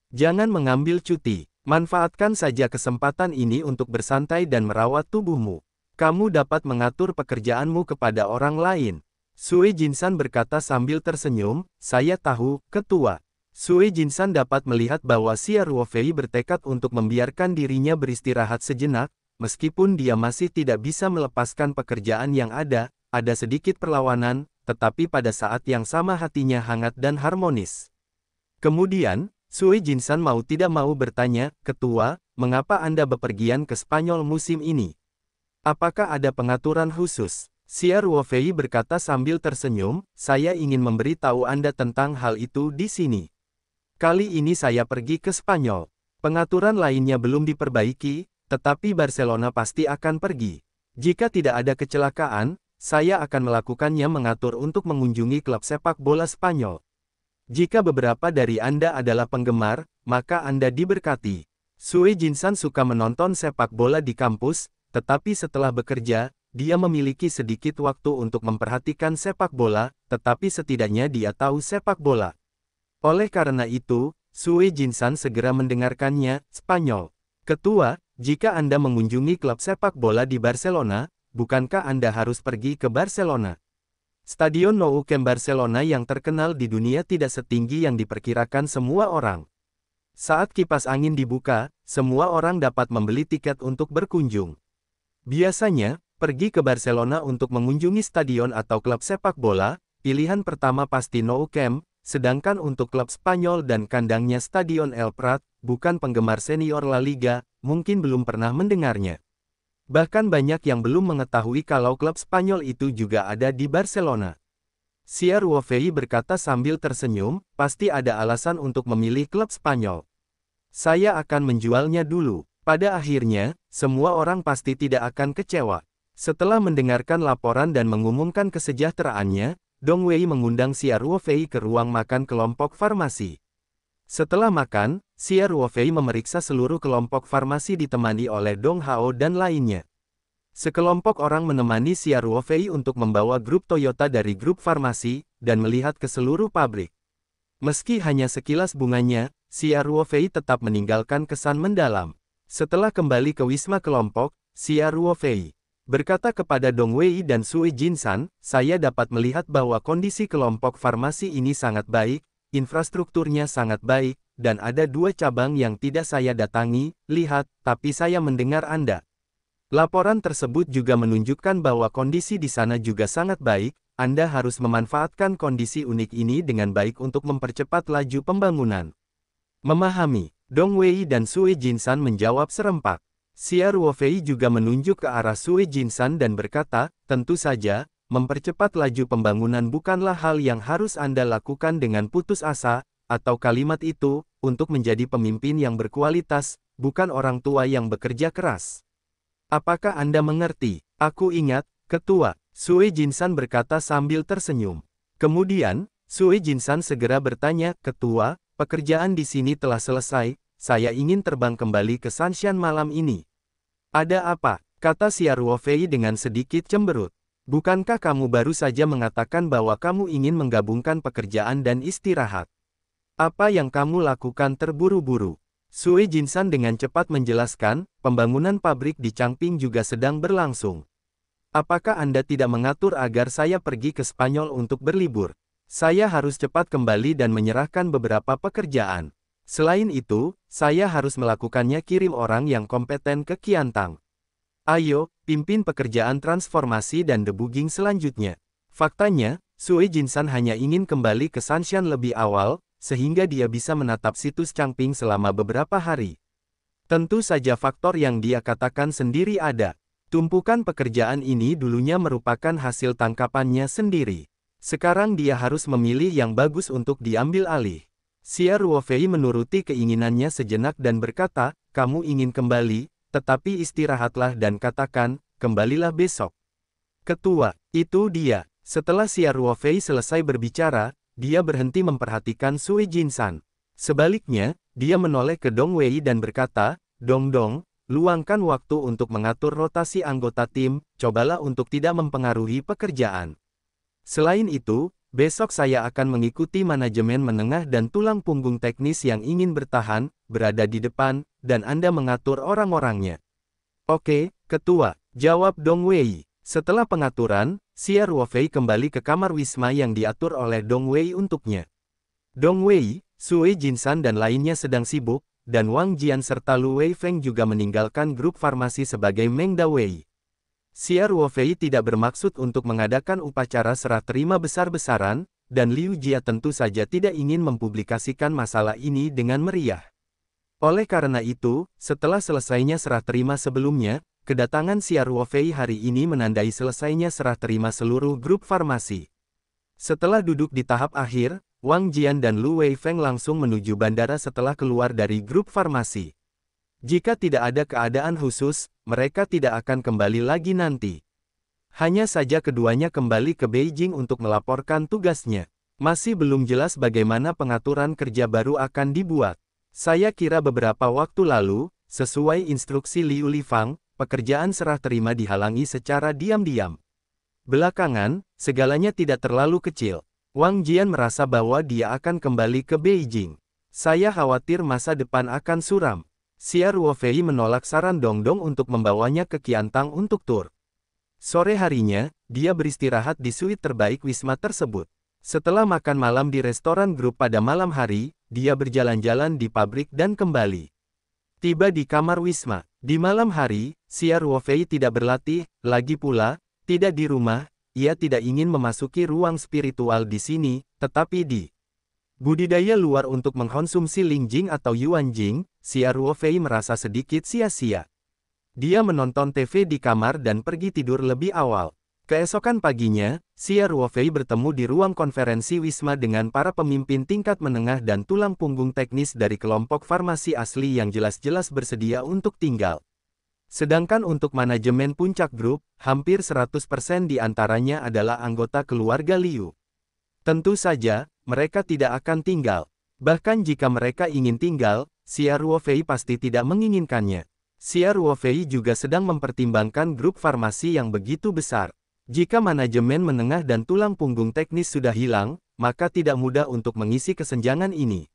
Jangan mengambil cuti. Manfaatkan saja kesempatan ini untuk bersantai dan merawat tubuhmu. Kamu dapat mengatur pekerjaanmu kepada orang lain. Sue Jinsan berkata sambil tersenyum, saya tahu, Ketua. Sue Jinsan dapat melihat bahwa Xia Ruofei bertekad untuk membiarkan dirinya beristirahat sejenak, meskipun dia masih tidak bisa melepaskan pekerjaan yang ada sedikit perlawanan, tetapi pada saat yang sama hatinya hangat dan harmonis. Kemudian, Sue Jinsan mau tidak mau bertanya, Ketua, mengapa Anda bepergian ke Spanyol musim ini? Apakah ada pengaturan khusus? Xia Ruofei berkata sambil tersenyum, saya ingin memberitahu Anda tentang hal itu di sini. Kali ini saya pergi ke Spanyol. Pengaturan lainnya belum diperbaiki, tetapi Barcelona pasti akan pergi. Jika tidak ada kecelakaan, saya akan melakukannya mengatur untuk mengunjungi klub sepak bola Spanyol. Jika beberapa dari Anda adalah penggemar, maka Anda diberkati. Sue Jinsan suka menonton sepak bola di kampus, tetapi setelah bekerja, dia memiliki sedikit waktu untuk memperhatikan sepak bola, tetapi setidaknya dia tahu sepak bola. Oleh karena itu, Sue Jinsan segera mendengarkannya, Spanyol. Ketua, jika Anda mengunjungi klub sepak bola di Barcelona, bukankah Anda harus pergi ke Barcelona? Stadion Nou Camp Barcelona yang terkenal di dunia tidak setinggi yang diperkirakan semua orang. Saat kipas angin dibuka, semua orang dapat membeli tiket untuk berkunjung. Biasanya, pergi ke Barcelona untuk mengunjungi stadion atau klub sepak bola, pilihan pertama pasti Nou Camp. Sedangkan untuk klub Spanyol dan kandangnya Stadion El Prat, bukan penggemar senior La Liga, mungkin belum pernah mendengarnya. Bahkan banyak yang belum mengetahui kalau klub Spanyol itu juga ada di Barcelona. Xia Ruofei berkata sambil tersenyum, pasti ada alasan untuk memilih klub Spanyol. Saya akan menjualnya dulu. Pada akhirnya, semua orang pasti tidak akan kecewa. Setelah mendengarkan laporan dan mengumumkan kesejahteraannya, Dong Wei mengundang Xia Ruofei ke ruang makan kelompok farmasi. Setelah makan, Xia Ruofei memeriksa seluruh kelompok farmasi ditemani oleh Dong Hao dan lainnya. Sekelompok orang menemani Xia Ruofei untuk membawa grup Toyota dari grup farmasi, dan melihat ke seluruh pabrik. Meski hanya sekilas bunganya, Xia Ruofei tetap meninggalkan kesan mendalam. Setelah kembali ke wisma kelompok, Xia Ruofei berkata kepada Dong Wei dan Sue Jinsan, saya dapat melihat bahwa kondisi kelompok farmasi ini sangat baik, infrastrukturnya sangat baik, dan ada 2 cabang yang tidak saya datangi, lihat, tapi saya mendengar Anda. Laporan tersebut juga menunjukkan bahwa kondisi di sana juga sangat baik, Anda harus memanfaatkan kondisi unik ini dengan baik untuk mempercepat laju pembangunan. Memahami, Dong Wei dan Sue Jinsan menjawab serempak. Xia Ruofei juga menunjuk ke arah Sue Jinsan dan berkata, tentu saja, mempercepat laju pembangunan bukanlah hal yang harus Anda lakukan dengan putus asa, atau kalimat itu, untuk menjadi pemimpin yang berkualitas, bukan orang tua yang bekerja keras. Apakah Anda mengerti? Aku ingat, Ketua, Sue Jinsan berkata sambil tersenyum. Kemudian, Sue Jinsan segera bertanya, Ketua, pekerjaan di sini telah selesai, saya ingin terbang kembali ke Sanshan malam ini. Ada apa? Kata Xia Ruofei dengan sedikit cemberut. Bukankah kamu baru saja mengatakan bahwa kamu ingin menggabungkan pekerjaan dan istirahat? Apa yang kamu lakukan terburu-buru? Sue Jinsan dengan cepat menjelaskan, pembangunan pabrik di Changping juga sedang berlangsung. Apakah Anda tidak mengatur agar saya pergi ke Spanyol untuk berlibur? Saya harus cepat kembali dan menyerahkan beberapa pekerjaan. Selain itu, saya harus melakukannya kirim orang yang kompeten ke Qiantang. Ayo, pimpin pekerjaan transformasi dan debugging selanjutnya. Faktanya, Sue Jinsan hanya ingin kembali ke Sanshan lebih awal, sehingga dia bisa menatap situs Changping selama beberapa hari. Tentu saja faktor yang dia katakan sendiri ada. Tumpukan pekerjaan ini dulunya merupakan hasil tangkapannya sendiri. Sekarang dia harus memilih yang bagus untuk diambil alih. Xia Ruofei menuruti keinginannya sejenak dan berkata, kamu ingin kembali, tetapi istirahatlah dan katakan, kembalilah besok. Ketua, itu dia. Setelah Xia Ruofei selesai berbicara, dia berhenti memperhatikan Sue Jinsan. Sebaliknya, dia menoleh ke Dong Wei dan berkata, Dong, luangkan waktu untuk mengatur rotasi anggota tim, cobalah untuk tidak mempengaruhi pekerjaan. Selain itu, besok saya akan mengikuti manajemen menengah dan tulang punggung teknis yang ingin bertahan, berada di depan, dan Anda mengatur orang-orangnya. Oke, Ketua, jawab Dong Wei. Setelah pengaturan, Xia Ruofei kembali ke kamar wisma yang diatur oleh Dong Wei untuknya. Dong Wei, Sui Jinsan dan lainnya sedang sibuk, dan Wang Jian serta Lu Weifeng juga meninggalkan grup farmasi sebagai Meng Dawei. Xia Ruofei tidak bermaksud untuk mengadakan upacara serah terima besar-besaran, dan Liu Jia tentu saja tidak ingin mempublikasikan masalah ini dengan meriah. Oleh karena itu, setelah selesainya serah terima sebelumnya, kedatangan Xia Ruofei hari ini menandai selesainya serah terima seluruh grup farmasi. Setelah duduk di tahap akhir, Wang Jian dan Lu Weifeng langsung menuju bandara setelah keluar dari grup farmasi. Jika tidak ada keadaan khusus, mereka tidak akan kembali lagi nanti. Hanya saja keduanya kembali ke Beijing untuk melaporkan tugasnya. Masih belum jelas bagaimana pengaturan kerja baru akan dibuat. Saya kira beberapa waktu lalu, sesuai instruksi Liu Lifang, pekerjaan serah terima dihalangi secara diam-diam. Belakangan, segalanya tidak terlalu kecil. Wang Jian merasa bahwa dia akan kembali ke Beijing. Saya khawatir masa depan akan suram. Xia Ruofei menolak saran Dongdong untuk membawanya ke Qiantang untuk tur. Sore harinya, dia beristirahat di suite terbaik wisma tersebut. Setelah makan malam di restoran grup pada malam hari, dia berjalan-jalan di pabrik dan kembali. Tiba di kamar wisma. Di malam hari, Xia Ruofei tidak berlatih, lagi pula, tidak di rumah. Ia tidak ingin memasuki ruang spiritual di sini, tetapi di budidaya luar untuk mengkonsumsi Lingjing atau Yuanjing. Xia Ruofei merasa sedikit sia-sia. Dia menonton TV di kamar dan pergi tidur lebih awal. Keesokan paginya, Xia Ruofei bertemu di ruang konferensi wisma dengan para pemimpin tingkat menengah dan tulang punggung teknis dari kelompok farmasi asli yang jelas-jelas bersedia untuk tinggal. Sedangkan untuk manajemen puncak grup, hampir 100% di antaranya adalah anggota keluarga Liu. Tentu saja, mereka tidak akan tinggal. Bahkan jika mereka ingin tinggal, Xia Ruofei pasti tidak menginginkannya. Xia Ruofei juga sedang mempertimbangkan grup farmasi yang begitu besar. Jika manajemen menengah dan tulang punggung teknis sudah hilang, maka tidak mudah untuk mengisi kesenjangan ini.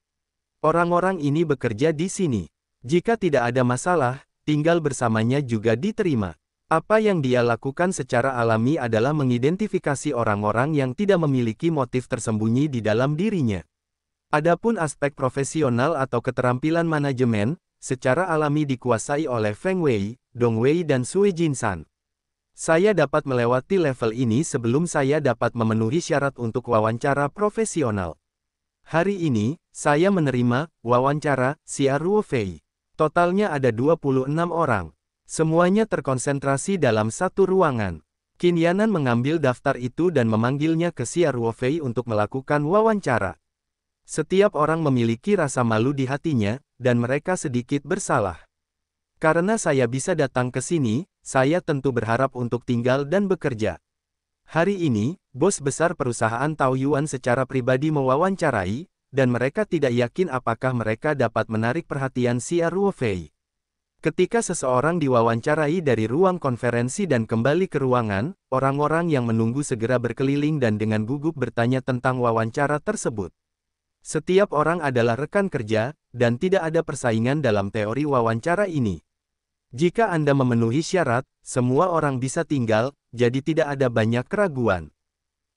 Orang-orang ini bekerja di sini. Jika tidak ada masalah, tinggal bersamanya juga diterima. Apa yang dia lakukan secara alami adalah mengidentifikasi orang-orang yang tidak memiliki motif tersembunyi di dalam dirinya. Adapun aspek profesional atau keterampilan manajemen, secara alami dikuasai oleh Feng Wei, Dong Wei dan Sui Jinsan. Saya dapat melewati level ini sebelum saya dapat memenuhi syarat untuk wawancara profesional. Hari ini, saya menerima wawancara Xia Ruofei. Totalnya ada 26 orang. Semuanya terkonsentrasi dalam satu ruangan. Qin Yanan mengambil daftar itu dan memanggilnya ke Xia Ruofei untuk melakukan wawancara. Setiap orang memiliki rasa malu di hatinya, dan mereka sedikit bersalah. Karena saya bisa datang ke sini, saya tentu berharap untuk tinggal dan bekerja. Hari ini, bos besar perusahaan Taoyuan secara pribadi mewawancarai, dan mereka tidak yakin apakah mereka dapat menarik perhatian Xia Ruofei. Ketika seseorang diwawancarai dari ruang konferensi dan kembali ke ruangan, orang-orang yang menunggu segera berkeliling dan dengan gugup bertanya tentang wawancara tersebut. Setiap orang adalah rekan kerja, dan tidak ada persaingan dalam teori wawancara ini. Jika Anda memenuhi syarat, semua orang bisa tinggal, jadi tidak ada banyak keraguan.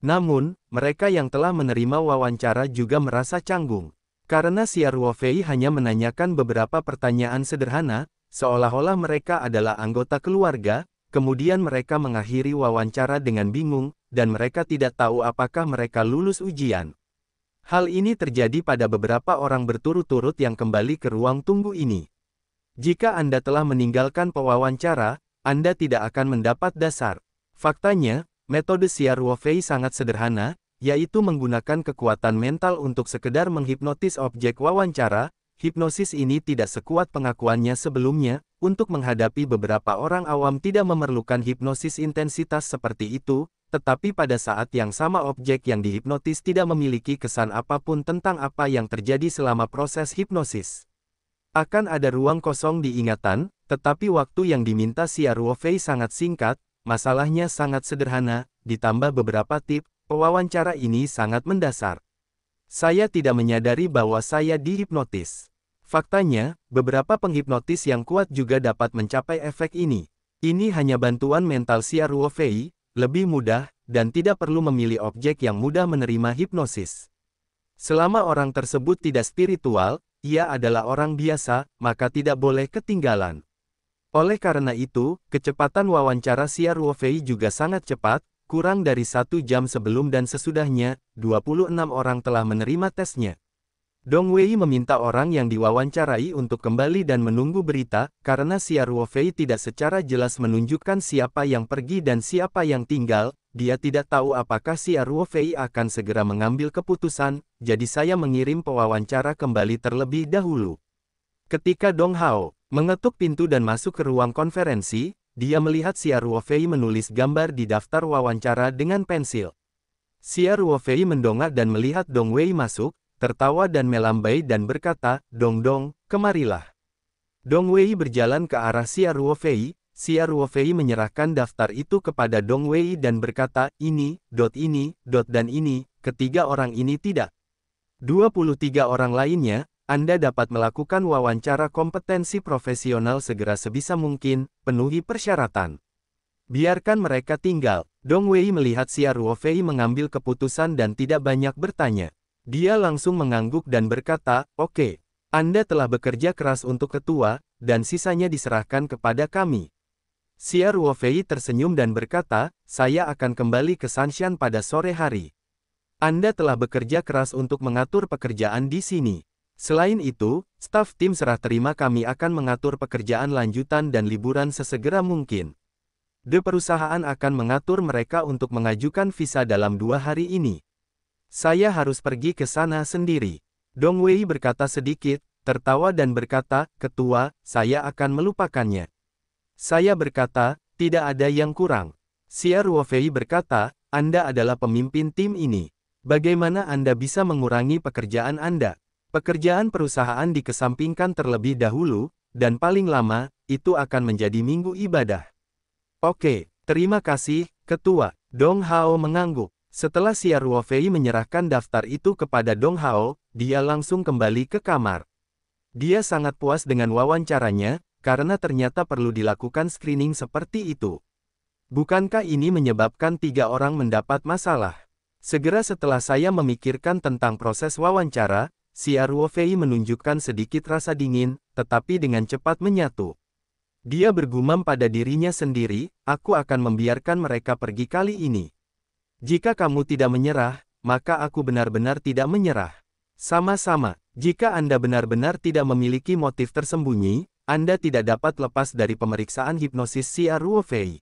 Namun, mereka yang telah menerima wawancara juga merasa canggung. Karena Xia Ruofei hanya menanyakan beberapa pertanyaan sederhana, seolah-olah mereka adalah anggota keluarga, kemudian mereka mengakhiri wawancara dengan bingung, dan mereka tidak tahu apakah mereka lulus ujian. Hal ini terjadi pada beberapa orang berturut-turut yang kembali ke ruang tunggu ini. Jika Anda telah meninggalkan pewawancara, Anda tidak akan mendapat dasar. Faktanya, metode Xia Ruofei sangat sederhana, yaitu menggunakan kekuatan mental untuk sekedar menghipnotis objek wawancara. Hipnosis ini tidak sekuat pengakuannya sebelumnya. Untuk menghadapi beberapa orang awam tidak memerlukan hipnosis intensitas seperti itu, tetapi pada saat yang sama objek yang dihipnotis tidak memiliki kesan apapun tentang apa yang terjadi selama proses hipnosis. Akan ada ruang kosong di ingatan, tetapi waktu yang diminta Xia Ruofei sangat singkat, masalahnya sangat sederhana, ditambah beberapa tip, pewawancara ini sangat mendasar. Saya tidak menyadari bahwa saya dihipnotis. Faktanya, beberapa penghipnotis yang kuat juga dapat mencapai efek ini. Ini hanya bantuan mental Xia Ruofei. lebih mudah, dan tidak perlu memilih objek yang mudah menerima hipnosis. Selama orang tersebut tidak spiritual, ia adalah orang biasa, maka tidak boleh ketinggalan. Oleh karena itu, kecepatan wawancara Xia Ruofei juga sangat cepat, kurang dari 1 jam sebelum dan sesudahnya, 26 orang telah menerima tesnya. Dong Wei meminta orang yang diwawancarai untuk kembali dan menunggu berita, karena Xia Ruofei tidak secara jelas menunjukkan siapa yang pergi dan siapa yang tinggal, dia tidak tahu apakah Xia Ruofei akan segera mengambil keputusan, jadi saya mengirim pewawancara kembali terlebih dahulu. Ketika Dong Hao mengetuk pintu dan masuk ke ruang konferensi, dia melihat Xia Ruofei menulis gambar di daftar wawancara dengan pensil. Xia Ruofei mendongak dan melihat Dong Wei masuk, tertawa dan melambai dan berkata, "Dong, kemarilah." Dong Wei berjalan ke arah Xia Ruofei. Xia Ruofei menyerahkan daftar itu kepada Dong Wei dan berkata, ini, dan ini, ketiga orang ini tidak. 23 orang lainnya, Anda dapat melakukan wawancara kompetensi profesional segera sebisa mungkin, penuhi persyaratan. Biarkan mereka tinggal. Dong Wei melihat Xia Ruofei mengambil keputusan dan tidak banyak bertanya. Dia langsung mengangguk dan berkata, "Oke, Anda telah bekerja keras untuk ketua, dan sisanya diserahkan kepada kami." Xia Ruofei tersenyum dan berkata, "Saya akan kembali ke Sanshan pada sore hari. Anda telah bekerja keras untuk mengatur pekerjaan di sini. Selain itu, staf tim serah terima kami akan mengatur pekerjaan lanjutan dan liburan sesegera mungkin. Perusahaan akan mengatur mereka untuk mengajukan visa dalam 2 hari ini. Saya harus pergi ke sana sendiri." Dong Wei berkata sedikit, tertawa dan berkata, "Ketua, saya akan melupakannya." Saya berkata, "Tidak ada yang kurang." Xia Ruofei berkata, "Anda adalah pemimpin tim ini. Bagaimana Anda bisa mengurangi pekerjaan Anda? Pekerjaan perusahaan dikesampingkan terlebih dahulu, dan paling lama, itu akan menjadi minggu ibadah." "Oke, terima kasih, Ketua." Dong Hao mengangguk. Setelah Xia Ruofei menyerahkan daftar itu kepada Dong Hao, dia langsung kembali ke kamar. Dia sangat puas dengan wawancaranya, karena ternyata perlu dilakukan screening seperti itu. Bukankah ini menyebabkan 3 orang mendapat masalah? Segera setelah saya memikirkan tentang proses wawancara, Xia Ruofei menunjukkan sedikit rasa dingin, tetapi dengan cepat menyatu. Dia bergumam pada dirinya sendiri, "Aku akan membiarkan mereka pergi kali ini. Jika kamu tidak menyerah, maka aku benar-benar tidak menyerah. Sama-sama, jika Anda benar-benar tidak memiliki motif tersembunyi, Anda tidak dapat lepas dari pemeriksaan hipnosis Xia Ruofei."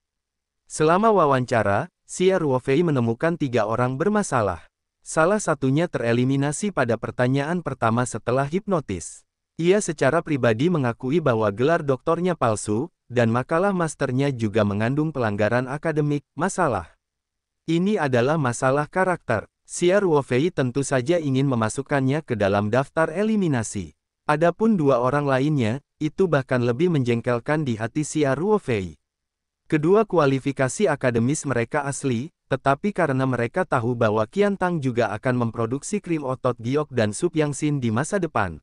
Selama wawancara, Xia Ruofei menemukan 3 orang bermasalah. Salah satunya tereliminasi pada pertanyaan pertama setelah hipnotis. Ia secara pribadi mengakui bahwa gelar doktornya palsu, dan makalah masternya juga mengandung pelanggaran akademik. Masalah ini adalah masalah karakter. Xia Ruofei tentu saja ingin memasukkannya ke dalam daftar eliminasi. Adapun 2 orang lainnya, itu bahkan lebih menjengkelkan di hati Xia Ruofei. Kedua kualifikasi akademis mereka asli, tetapi karena mereka tahu bahwa Qiantang juga akan memproduksi krim otot giok dan sup yangsin di masa depan.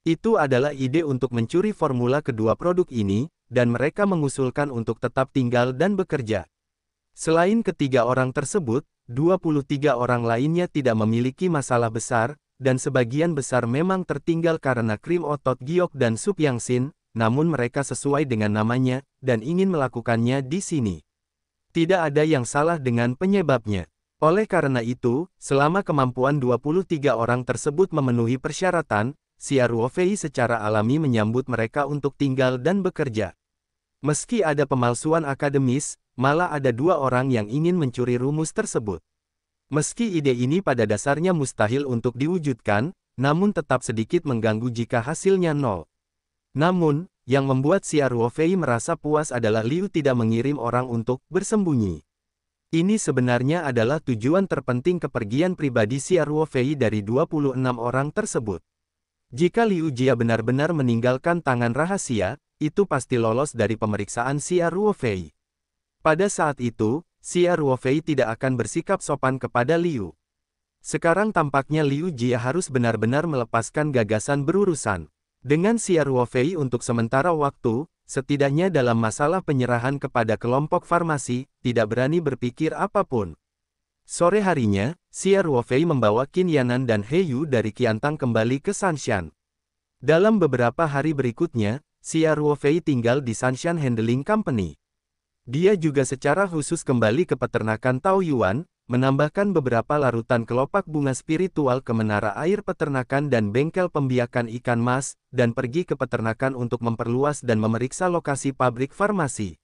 Itu adalah ide untuk mencuri formula kedua produk ini, dan mereka mengusulkan untuk tetap tinggal dan bekerja. Selain ketiga orang tersebut, 23 orang lainnya tidak memiliki masalah besar, dan sebagian besar memang tertinggal karena krim otot giok dan sup yangsin, namun mereka sesuai dengan namanya, dan ingin melakukannya di sini. Tidak ada yang salah dengan penyebabnya. Oleh karena itu, selama kemampuan 23 orang tersebut memenuhi persyaratan, Xia Ruofei secara alami menyambut mereka untuk tinggal dan bekerja. Meski ada pemalsuan akademis, malah ada 2 orang yang ingin mencuri rumus tersebut. Meski ide ini pada dasarnya mustahil untuk diwujudkan, namun tetap sedikit mengganggu jika hasilnya nol. Namun, yang membuat Xia Ruofei merasa puas adalah Liu tidak mengirim orang untuk bersembunyi. Ini sebenarnya adalah tujuan terpenting kepergian pribadi Xia Ruofei dari 26 orang tersebut. Jika Liu Jia benar-benar meninggalkan tangan rahasia, itu pasti lolos dari pemeriksaan Xia Ruofei. Pada saat itu, Xia Ruofei tidak akan bersikap sopan kepada Liu. Sekarang tampaknya Liu Jia harus benar-benar melepaskan gagasan berurusan dengan Xia Ruofei untuk sementara waktu. setidaknya dalam masalah penyerahan kepada kelompok farmasi, tidak berani berpikir apapun. Sore harinya, Xia Ruofei membawa Qin Yanan dan He Yu dari Qiantang kembali ke Sanshan. Dalam beberapa hari berikutnya, Xia Ruofei tinggal di Sanshan Handling Company. Dia juga secara khusus kembali ke peternakan Taoyuan, menambahkan beberapa larutan kelopak bunga spiritual ke menara air peternakan dan bengkel pembiakan ikan mas, dan pergi ke peternakan untuk memperluas dan memeriksa lokasi pabrik farmasi.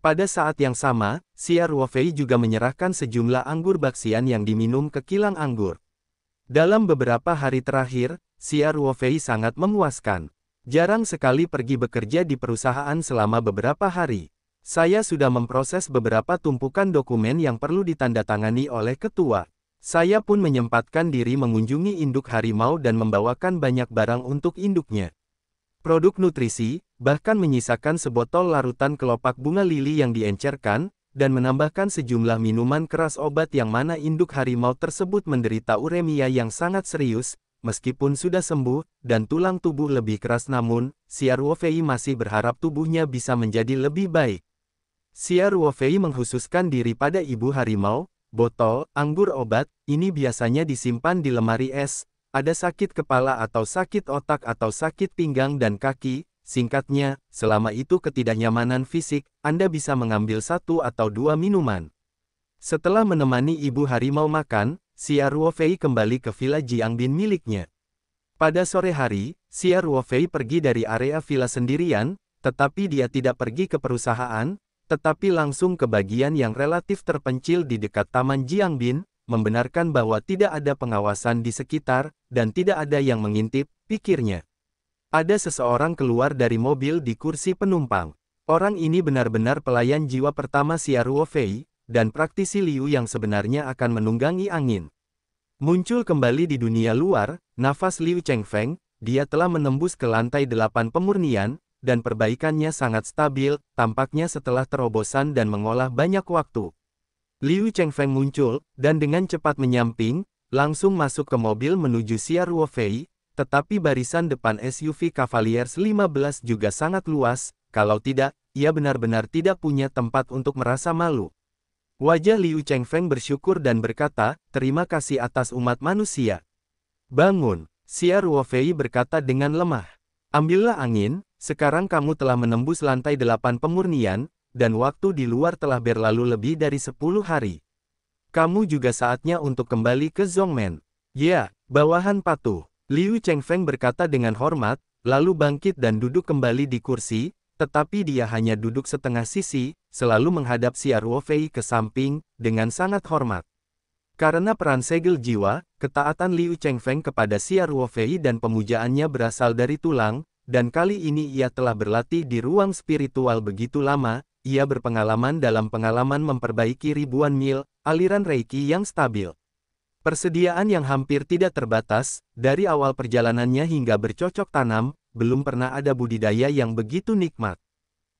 Pada saat yang sama, Xia Ruofei juga menyerahkan sejumlah anggur baksian yang diminum ke kilang anggur. Dalam beberapa hari terakhir, Xia Ruofei sangat memuaskan. Jarang sekali pergi bekerja di perusahaan selama beberapa hari. Saya sudah memproses beberapa tumpukan dokumen yang perlu ditandatangani oleh ketua. Saya pun menyempatkan diri mengunjungi induk harimau dan membawakan banyak barang untuk induknya. Produk nutrisi, bahkan menyisakan sebotol larutan kelopak bunga lili yang diencerkan, dan menambahkan sejumlah minuman keras obat yang mana induk harimau tersebut menderita uremia yang sangat serius. Meskipun sudah sembuh, dan tulang tubuh lebih keras namun, Xia Ruofei masih berharap tubuhnya bisa menjadi lebih baik. Xia Ruofei menghususkan diri pada ibu harimau, botol, anggur obat, ini biasanya disimpan di lemari es, ada sakit kepala atau sakit otak atau sakit pinggang dan kaki, singkatnya, selama itu ketidaknyamanan fisik, Anda bisa mengambil 1 atau 2 minuman. Setelah menemani ibu harimau makan, Xia Ruofei kembali ke villa Jiangbin miliknya. Pada sore hari, Xia Ruofei pergi dari area villa sendirian, tetapi dia tidak pergi ke perusahaan, tetapi langsung ke bagian yang relatif terpencil di dekat Taman Jiangbin, membenarkan bahwa tidak ada pengawasan di sekitar, dan tidak ada yang mengintip, pikirnya. Ada seseorang keluar dari mobil di kursi penumpang. Orang ini benar-benar pelayan jiwa pertama Xia Ruofei, dan praktisi Liu yang sebenarnya akan menunggangi angin. Muncul kembali di dunia luar, nafas Liu Chengfeng, dia telah menembus ke lantai 8 pemurnian, dan perbaikannya sangat stabil, tampaknya setelah terobosan dan mengolah banyak waktu. Liu Chengfeng muncul, dan dengan cepat menyamping, langsung masuk ke mobil menuju Xia Ruofei, tetapi barisan depan SUV Cavaliers 15 juga sangat luas, kalau tidak, ia benar-benar tidak punya tempat untuk merasa malu. Wajah Liu Chengfeng bersyukur dan berkata, terima kasih atas umat manusia. Bangun, Xia Ruofei berkata dengan lemah. Ambillah angin, sekarang kamu telah menembus lantai 8 pemurnian, dan waktu di luar telah berlalu lebih dari 10 hari. Kamu juga saatnya untuk kembali ke Zhongmen. Ya, bawahan patuh. Liu Chengfeng berkata dengan hormat, lalu bangkit dan duduk kembali di kursi, tetapi dia hanya duduk setengah sisi, selalu menghadap Xia Ruofei ke samping, dengan sangat hormat. Karena peran segel jiwa, ketaatan Liu Chengfeng kepada Xia Ruofei dan pemujaannya berasal dari tulang, dan kali ini ia telah berlatih di ruang spiritual begitu lama, ia berpengalaman dalam pengalaman memperbaiki ribuan mil, aliran Reiki yang stabil. Persediaan yang hampir tidak terbatas, dari awal perjalanannya hingga bercocok tanam, belum pernah ada budidaya yang begitu nikmat.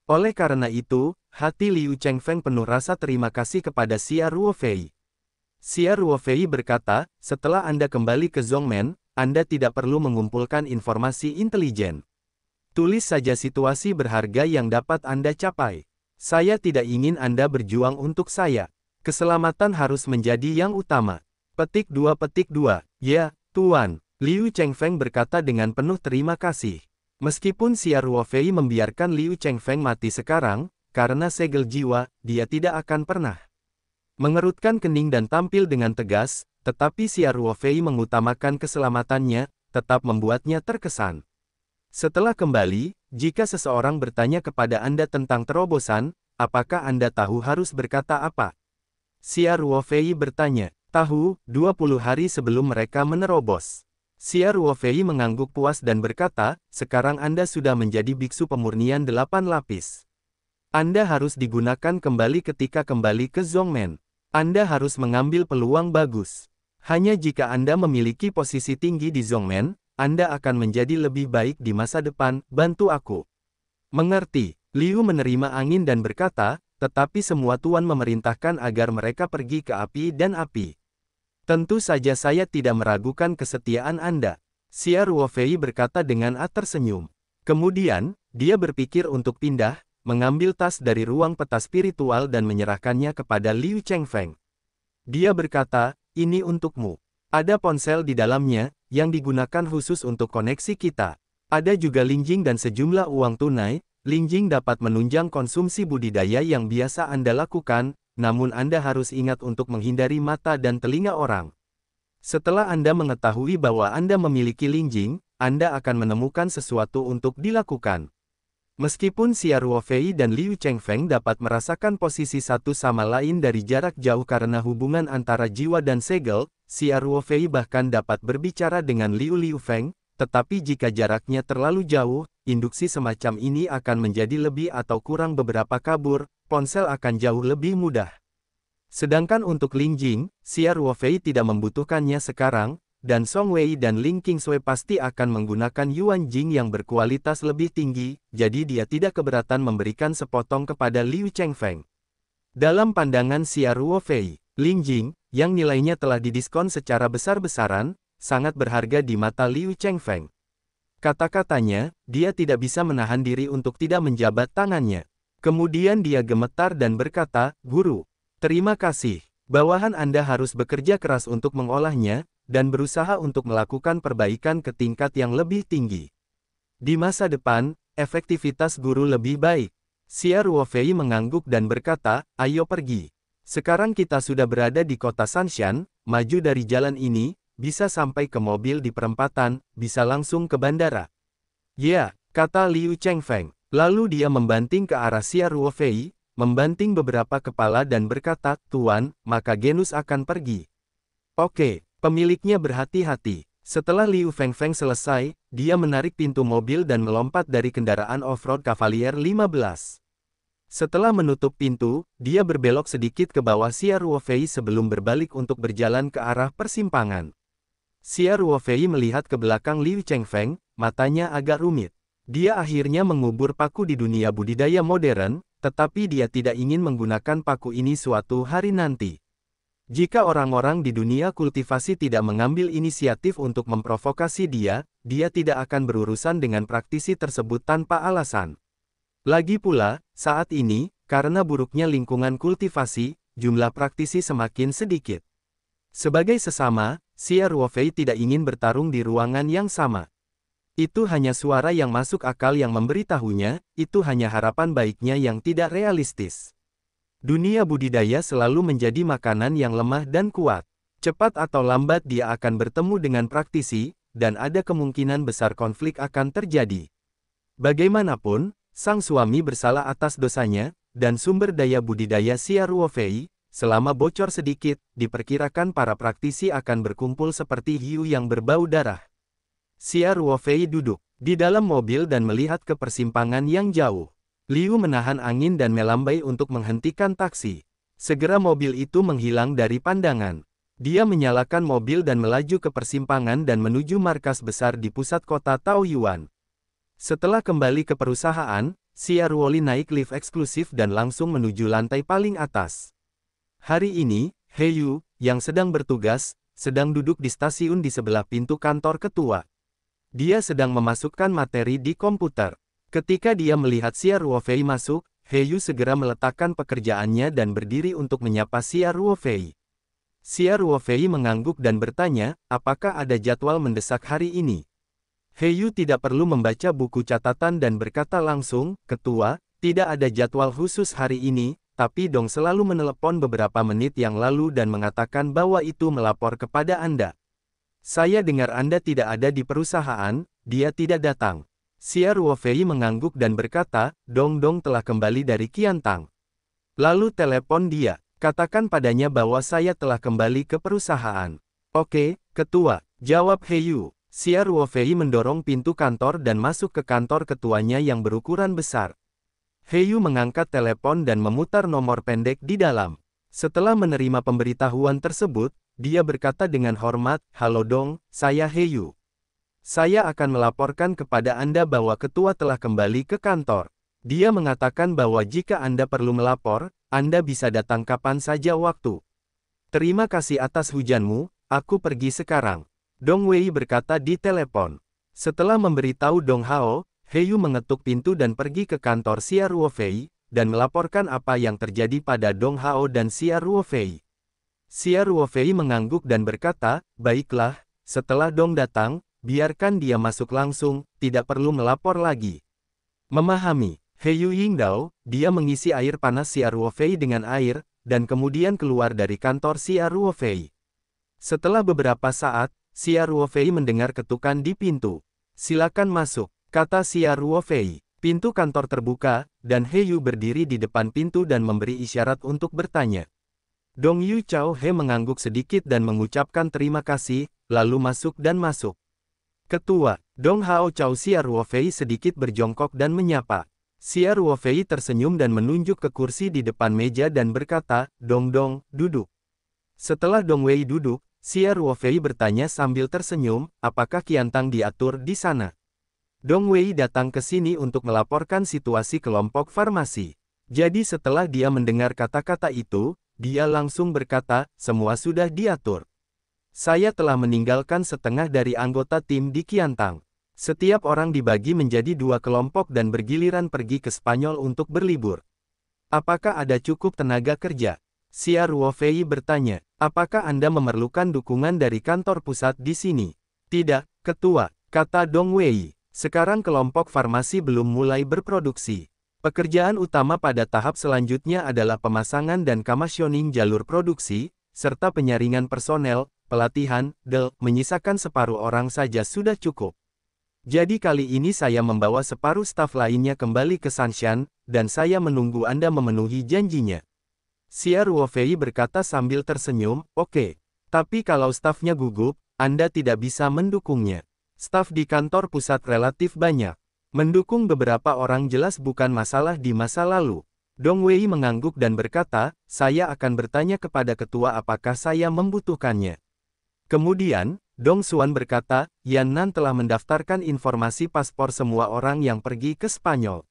Oleh karena itu, hati Liu Chengfeng penuh rasa terima kasih kepada Xia Ruofei. Xia Ruofei berkata, setelah Anda kembali ke Zhongmen, Anda tidak perlu mengumpulkan informasi intelijen. Tulis saja situasi berharga yang dapat Anda capai. Saya tidak ingin Anda berjuang untuk saya. Keselamatan harus menjadi yang utama. Petik 2. Ya, Tuan. Liu Chengfeng berkata dengan penuh terima kasih. Meskipun Xia Ruofei membiarkan Liu Chengfeng mati sekarang, karena segel jiwa, dia tidak akan pernah mengerutkan kening dan tampil dengan tegas, tetapi Xia Ruofei mengutamakan keselamatannya, tetap membuatnya terkesan. Setelah kembali, jika seseorang bertanya kepada Anda tentang terobosan, apakah Anda tahu harus berkata apa? Xia Ruofei bertanya, tahu, 20 hari sebelum mereka menerobos. Xia Ruofei mengangguk puas dan berkata, sekarang Anda sudah menjadi biksu pemurnian 8 lapis. Anda harus digunakan kembali ketika kembali ke Zhongmen. Anda harus mengambil peluang bagus. Hanya jika Anda memiliki posisi tinggi di Zhongmen, Anda akan menjadi lebih baik di masa depan, bantu aku. Mengerti, Liu menerima angin dan berkata, tetapi semua tuan memerintahkan agar mereka pergi ke api dan api. Tentu saja saya tidak meragukan kesetiaan Anda. Xia Ruofei berkata dengan tersenyum. Kemudian, dia berpikir untuk pindah, mengambil tas dari ruang peta spiritual dan menyerahkannya kepada Liu Chengfeng. Dia berkata, ini untukmu. Ada ponsel di dalamnya, yang digunakan khusus untuk koneksi kita. Ada juga linjing dan sejumlah uang tunai. Linjing dapat menunjang konsumsi budidaya yang biasa Anda lakukan, namun Anda harus ingat untuk menghindari mata dan telinga orang. Setelah Anda mengetahui bahwa Anda memiliki linjing, Anda akan menemukan sesuatu untuk dilakukan. Meskipun Xia Ruofei dan Liu Chengfeng dapat merasakan posisi satu sama lain dari jarak jauh karena hubungan antara jiwa dan segel, Xia Ruofei bahkan dapat berbicara dengan Liu Liufeng, tetapi jika jaraknya terlalu jauh, induksi semacam ini akan menjadi lebih atau kurang beberapa kabur, ponsel akan jauh lebih mudah. Sedangkan untuk linjing, Xia Ruofei tidak membutuhkannya sekarang, dan Song Wei dan Ling Qingsui pasti akan menggunakan Yuan Jing yang berkualitas lebih tinggi, jadi dia tidak keberatan memberikan sepotong kepada Liu Chengfeng. Dalam pandangan Xia Ruofei, linjing, yang nilainya telah didiskon secara besar-besaran, sangat berharga di mata Liu Chengfeng. Kata-katanya, dia tidak bisa menahan diri untuk tidak menjabat tangannya. Kemudian dia gemetar dan berkata, "Guru, terima kasih. Bawahan Anda harus bekerja keras untuk mengolahnya, dan berusaha untuk melakukan perbaikan ke tingkat yang lebih tinggi. Di masa depan, efektivitas guru lebih baik." Xia Ruofei mengangguk dan berkata, "Ayo pergi. Sekarang kita sudah berada di kota Sanshan, maju dari jalan ini, bisa sampai ke mobil di perempatan, bisa langsung ke bandara." "Ya," kata Liu Chengfeng. Lalu dia membanting ke arah Xia Ruofei, membanting beberapa kepala dan berkata, "Tuan, maka Genus akan pergi." "Oke." Pemiliknya berhati-hati. Setelah Liu Fengfeng selesai, dia menarik pintu mobil dan melompat dari kendaraan off-road Cavalier 15. Setelah menutup pintu, dia berbelok sedikit ke bawah Xia Ruofei sebelum berbalik untuk berjalan ke arah persimpangan. Xia Ruofei melihat ke belakang Liu Chengfeng, matanya agak rumit. Dia akhirnya mengubur paku di dunia budidaya modern, tetapi dia tidak ingin menggunakan paku ini suatu hari nanti. Jika orang-orang di dunia kultivasi tidak mengambil inisiatif untuk memprovokasi dia, dia tidak akan berurusan dengan praktisi tersebut tanpa alasan. Lagi pula, saat ini, karena buruknya lingkungan kultivasi, jumlah praktisi semakin sedikit. Sebagai sesama, Xia Ruofei tidak ingin bertarung di ruangan yang sama. Itu hanya suara yang masuk akal yang memberitahunya, itu hanya harapan baiknya yang tidak realistis. Dunia budidaya selalu menjadi makanan yang lemah dan kuat. Cepat atau lambat dia akan bertemu dengan praktisi, dan ada kemungkinan besar konflik akan terjadi. Bagaimanapun, sang suami bersalah atas dosanya, dan sumber daya budidaya Xia Ruofei, selama bocor sedikit, diperkirakan para praktisi akan berkumpul seperti hiu yang berbau darah. Xia Ruofei duduk di dalam mobil dan melihat ke persimpangan yang jauh. Liu menahan angin dan melambai untuk menghentikan taksi. Segera mobil itu menghilang dari pandangan. Dia menyalakan mobil dan melaju ke persimpangan dan menuju markas besar di pusat kota Taoyuan. Setelah kembali ke perusahaan, Xia Ruoli naik lift eksklusif dan langsung menuju lantai paling atas. Hari ini, He Yu, yang sedang bertugas, sedang duduk di stasiun di sebelah pintu kantor ketua. Dia sedang memasukkan materi di komputer. Ketika dia melihat Xia Ruofei masuk, He Yu segera meletakkan pekerjaannya dan berdiri untuk menyapa Xia Ruofei. Xia Ruofei mengangguk dan bertanya, apakah ada jadwal mendesak hari ini? He Yu tidak perlu membaca buku catatan dan berkata langsung, "Ketua, tidak ada jadwal khusus hari ini, tapi Dong selalu menelepon beberapa menit yang lalu dan mengatakan bahwa itu melapor kepada Anda. Saya dengar Anda tidak ada di perusahaan, dia tidak datang." Xia Ruofei mengangguk dan berkata, Dong telah kembali dari Qiantang. Lalu telepon dia, katakan padanya bahwa saya telah kembali ke perusahaan. Oke, ketua, jawab He Yu. Xia Ruofei mendorong pintu kantor dan masuk ke kantor ketuanya yang berukuran besar. He Yu mengangkat telepon dan memutar nomor pendek di dalam. Setelah menerima pemberitahuan tersebut, dia berkata dengan hormat, "Halo Dong, saya He Yu. Saya akan melaporkan kepada Anda bahwa ketua telah kembali ke kantor." Dia mengatakan bahwa jika Anda perlu melapor, Anda bisa datang kapan saja waktu. "Terima kasih atas hujanmu, aku pergi sekarang." Dong Wei berkata di telepon. Setelah memberitahu Dong Hao, He Yu mengetuk pintu dan pergi ke kantor Xia Ruofei, dan melaporkan apa yang terjadi pada Dong Hao dan Xia Ruofei. Xia Ruofei mengangguk dan berkata, baiklah, setelah Dong datang, biarkan dia masuk langsung, tidak perlu melapor lagi. Memahami, He Yu Yingdao, dia mengisi air panas Xia Ruofei dengan air, dan kemudian keluar dari kantor Xia Ruofei. Setelah beberapa saat, Xia Ruofei mendengar ketukan di pintu. Silakan masuk, kata Xia Ruofei. Pintu kantor terbuka, dan He Yu berdiri di depan pintu dan memberi isyarat untuk bertanya. Dong Yu Chao He mengangguk sedikit dan mengucapkan terima kasih, lalu masuk dan masuk. Ketua, Dong Hao Chao Xia Ruofei sedikit berjongkok dan menyapa. Xia Ruofei tersenyum dan menunjuk ke kursi di depan meja dan berkata, Dong, duduk. Setelah Dong Wei duduk, Xia Ruofei bertanya sambil tersenyum, apakah Qiantang diatur di sana? Dong Wei datang ke sini untuk melaporkan situasi kelompok farmasi. Jadi setelah dia mendengar kata-kata itu, dia langsung berkata, semua sudah diatur. Saya telah meninggalkan setengah dari anggota tim di Qiantang. Setiap orang dibagi menjadi 2 kelompok dan bergiliran pergi ke Spanyol untuk berlibur. Apakah ada cukup tenaga kerja? Xia Ruofei bertanya, apakah Anda memerlukan dukungan dari kantor pusat di sini? Tidak, Ketua, kata Dong Wei. Sekarang kelompok farmasi belum mulai berproduksi. Pekerjaan utama pada tahap selanjutnya adalah pemasangan dan commissioning jalur produksi, serta penyaringan personel, pelatihan, menyisakan separuh orang saja sudah cukup. Jadi kali ini saya membawa separuh staf lainnya kembali ke Sanshan, dan saya menunggu Anda memenuhi janjinya. Xia Ruofei berkata sambil tersenyum, oke. Tapi kalau stafnya gugup, Anda tidak bisa mendukungnya. Staf di kantor pusat relatif banyak. Mendukung beberapa orang jelas bukan masalah di masa lalu. Dong Wei mengangguk dan berkata, saya akan bertanya kepada ketua apakah saya membutuhkannya. Kemudian, Dong Xuan berkata, Yan Nan telah mendaftarkan informasi paspor semua orang yang pergi ke Spanyol.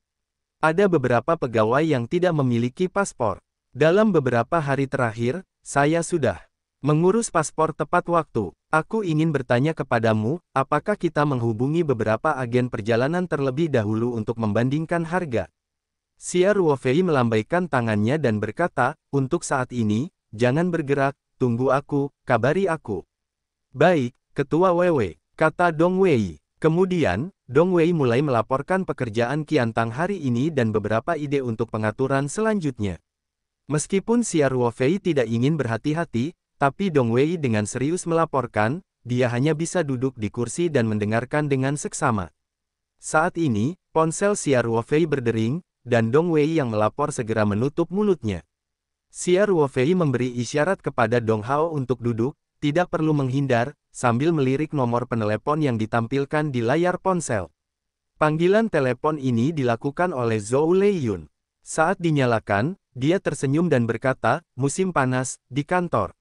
Ada beberapa pegawai yang tidak memiliki paspor. Dalam beberapa hari terakhir, saya sudah mengurus paspor tepat waktu. Aku ingin bertanya kepadamu, apakah kita menghubungi beberapa agen perjalanan terlebih dahulu untuk membandingkan harga? Xia Ruofei melambaikan tangannya dan berkata, untuk saat ini, jangan bergerak, tunggu aku, kabari aku. Baik, Ketua Wewe, kata Dong Wei. Kemudian, Dong Wei mulai melaporkan pekerjaan Qiantang hari ini dan beberapa ide untuk pengaturan selanjutnya. Meskipun Xia Ruofei tidak ingin berhati-hati, tapi Dong Wei dengan serius melaporkan, dia hanya bisa duduk di kursi dan mendengarkan dengan seksama. Saat ini, ponsel Xia Ruofei berdering, dan Dong Wei yang melapor segera menutup mulutnya. Xia Ruofei memberi isyarat kepada Dong Hao untuk duduk, tidak perlu menghindar, sambil melirik nomor penelepon yang ditampilkan di layar ponsel. Panggilan telepon ini dilakukan oleh Zhou Leiyun. Saat dinyalakan, dia tersenyum dan berkata, musim panas, di kantor.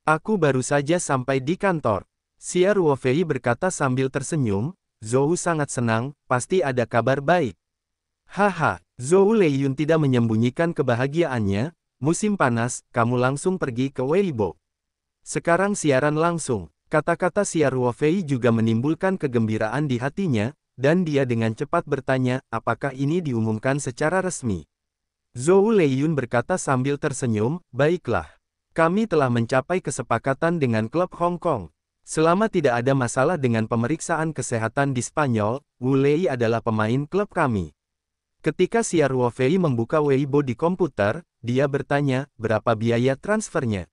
Aku baru saja sampai di kantor. Xia Ruofei berkata sambil tersenyum, Zhou sangat senang, pasti ada kabar baik. Haha, Zhou Leiyun tidak menyembunyikan kebahagiaannya, musim panas, kamu langsung pergi ke Weibo. Sekarang siaran langsung. Kata-kata Xia Ruofei juga menimbulkan kegembiraan di hatinya, dan dia dengan cepat bertanya, apakah ini diumumkan secara resmi? Zhou Leiyun berkata sambil tersenyum, baiklah. Kami telah mencapai kesepakatan dengan klub Hong Kong. Selama tidak ada masalah dengan pemeriksaan kesehatan di Spanyol, Wu Lei adalah pemain klub kami. Ketika Xia Ruofei membuka Weibo di komputer, dia bertanya, berapa biaya transfernya?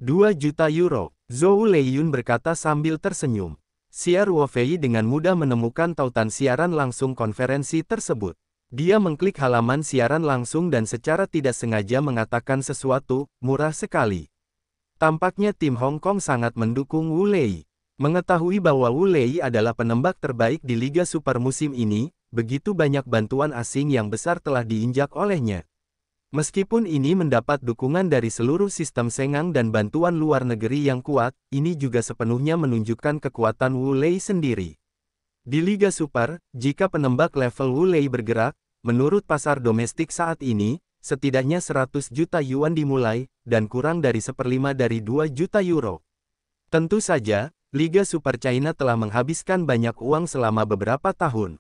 2 juta euro. Zhou Leiyun berkata sambil tersenyum. Xia Ruofei dengan mudah menemukan tautan siaran langsung konferensi tersebut. Dia mengklik halaman siaran langsung dan secara tidak sengaja mengatakan sesuatu, murah sekali. Tampaknya tim Hong Kong sangat mendukung Wu Lei. Mengetahui bahwa Wu Lei adalah penembak terbaik di Liga Super musim ini, begitu banyak bantuan asing yang besar telah diinjak olehnya. Meskipun ini mendapat dukungan dari seluruh sistem Sengang dan bantuan luar negeri yang kuat, ini juga sepenuhnya menunjukkan kekuatan Wu Lei sendiri. Di Liga Super, jika penembak level Wu Lei bergerak, menurut pasar domestik saat ini, setidaknya 100 juta yuan dimulai, dan kurang dari 1/5 dari 2 juta euro. Tentu saja, Liga Super China telah menghabiskan banyak uang selama beberapa tahun.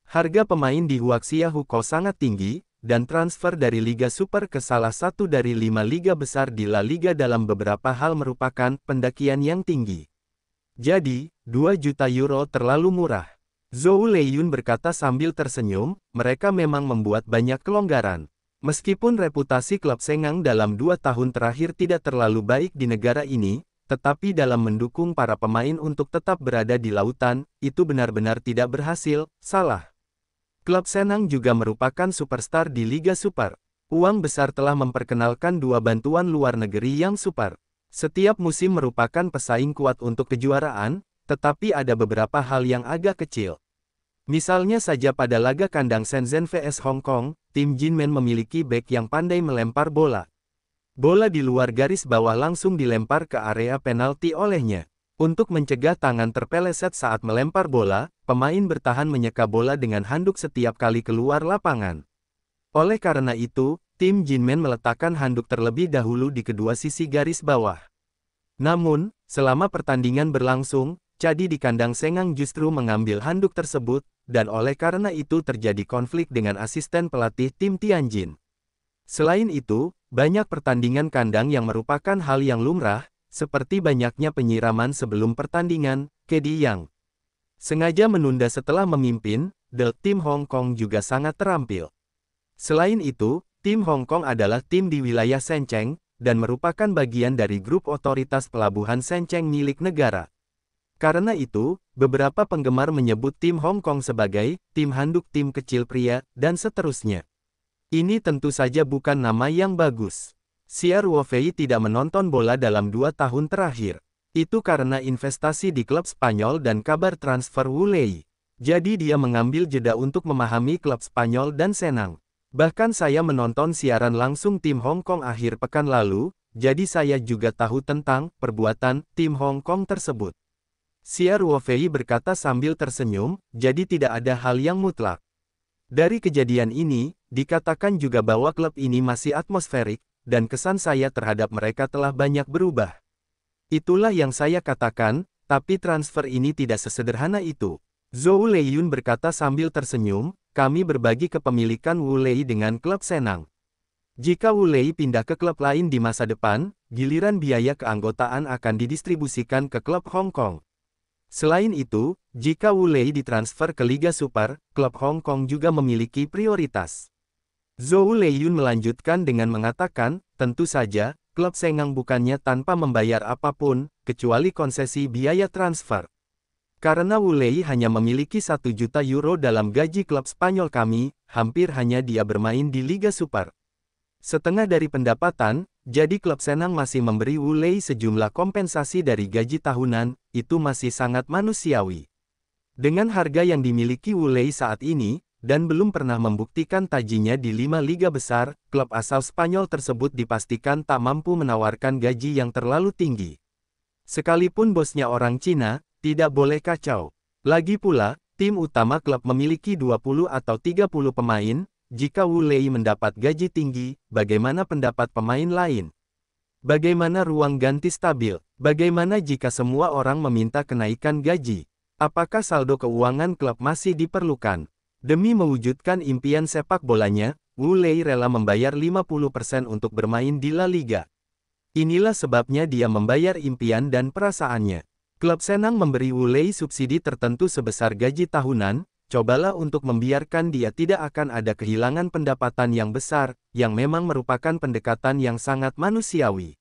Harga pemain di Huaxia Hukou sangat tinggi, dan transfer dari Liga Super ke salah satu dari 5 liga besar di La Liga dalam beberapa hal merupakan pendakian yang tinggi. Jadi, 2 juta euro terlalu murah. Zhou Leiyun berkata sambil tersenyum, mereka memang membuat banyak kelonggaran. Meskipun reputasi klub Sengang dalam 2 tahun terakhir tidak terlalu baik di negara ini, tetapi dalam mendukung para pemain untuk tetap berada di lautan, itu benar-benar tidak berhasil. Salah. Klub Senang juga merupakan superstar di Liga Super. Uang besar telah memperkenalkan 2 bantuan luar negeri yang super. Setiap musim merupakan pesaing kuat untuk kejuaraan, tetapi ada beberapa hal yang agak kecil. Misalnya saja pada laga kandang Shenzhen vs Hong Kong, tim Jinmen memiliki bek yang pandai melempar bola. Bola di luar garis bawah langsung dilempar ke area penalti olehnya. Untuk mencegah tangan terpeleset saat melempar bola, pemain bertahan menyeka bola dengan handuk setiap kali keluar lapangan. Oleh karena itu, tim Jinmen meletakkan handuk terlebih dahulu di kedua sisi garis bawah. Namun, selama pertandingan berlangsung, Cadi di kandang Sengang justru mengambil handuk tersebut, dan oleh karena itu terjadi konflik dengan asisten pelatih tim Tianjin. Selain itu, banyak pertandingan kandang yang merupakan hal yang lumrah, seperti banyaknya penyiraman sebelum pertandingan. Kedi Yang sengaja menunda setelah memimpin, tim Hong Kong juga sangat terampil. Selain itu, tim Hong Kong adalah tim di wilayah Shenceng, dan merupakan bagian dari grup otoritas pelabuhan Shenceng milik negara. Karena itu, beberapa penggemar menyebut tim Hong Kong sebagai tim handuk tim kecil pria, dan seterusnya. Ini tentu saja bukan nama yang bagus. Xia Ruofei tidak menonton bola dalam 2 tahun terakhir. Itu karena investasi di klub Spanyol dan kabar transfer Wu Lei. Jadi dia mengambil jeda untuk memahami klub Spanyol dan Senang. Bahkan saya menonton siaran langsung tim Hong Kong akhir pekan lalu, jadi saya juga tahu tentang perbuatan tim Hong Kong tersebut. Xia Ruofei berkata sambil tersenyum, jadi tidak ada hal yang mutlak. Dari kejadian ini, dikatakan juga bahwa klub ini masih atmosferik, dan kesan saya terhadap mereka telah banyak berubah. Itulah yang saya katakan, tapi transfer ini tidak sesederhana itu. Zhou Leiyun berkata sambil tersenyum, kami berbagi kepemilikan Wu Lei dengan klub Senang. Jika Wu Lei pindah ke klub lain di masa depan, giliran biaya keanggotaan akan didistribusikan ke klub Hong Kong. Selain itu, jika Wu Lei ditransfer ke Liga Super, klub Hong Kong juga memiliki prioritas. Zhou Leiyun melanjutkan dengan mengatakan, tentu saja, klub Sengang bukannya tanpa membayar apapun, kecuali konsesi biaya transfer. Karena Wu Lei hanya memiliki 1 juta euro dalam gaji klub Spanyol kami, hampir hanya dia bermain di Liga Super. Setengah dari pendapatan, jadi klub Senang masih memberi Wu Lei sejumlah kompensasi dari gaji tahunan, itu masih sangat manusiawi. Dengan harga yang dimiliki Wu Lei saat ini, dan belum pernah membuktikan tajinya di 5 liga besar, klub asal Spanyol tersebut dipastikan tak mampu menawarkan gaji yang terlalu tinggi. Sekalipun bosnya orang Cina, tidak boleh kacau. Lagi pula, tim utama klub memiliki 20 atau 30 pemain. Jika Wu Lei mendapat gaji tinggi, bagaimana pendapat pemain lain? Bagaimana ruang ganti stabil? Bagaimana jika semua orang meminta kenaikan gaji? Apakah saldo keuangan klub masih diperlukan? Demi mewujudkan impian sepak bolanya, Wu Lei rela membayar 50% untuk bermain di La Liga. Inilah sebabnya dia membayar impian dan perasaannya. Klub Senang memberi Wu Lei subsidi tertentu sebesar gaji tahunan. Cobalah untuk membiarkan dia tidak akan ada kehilangan pendapatan yang besar, yang memang merupakan pendekatan yang sangat manusiawi.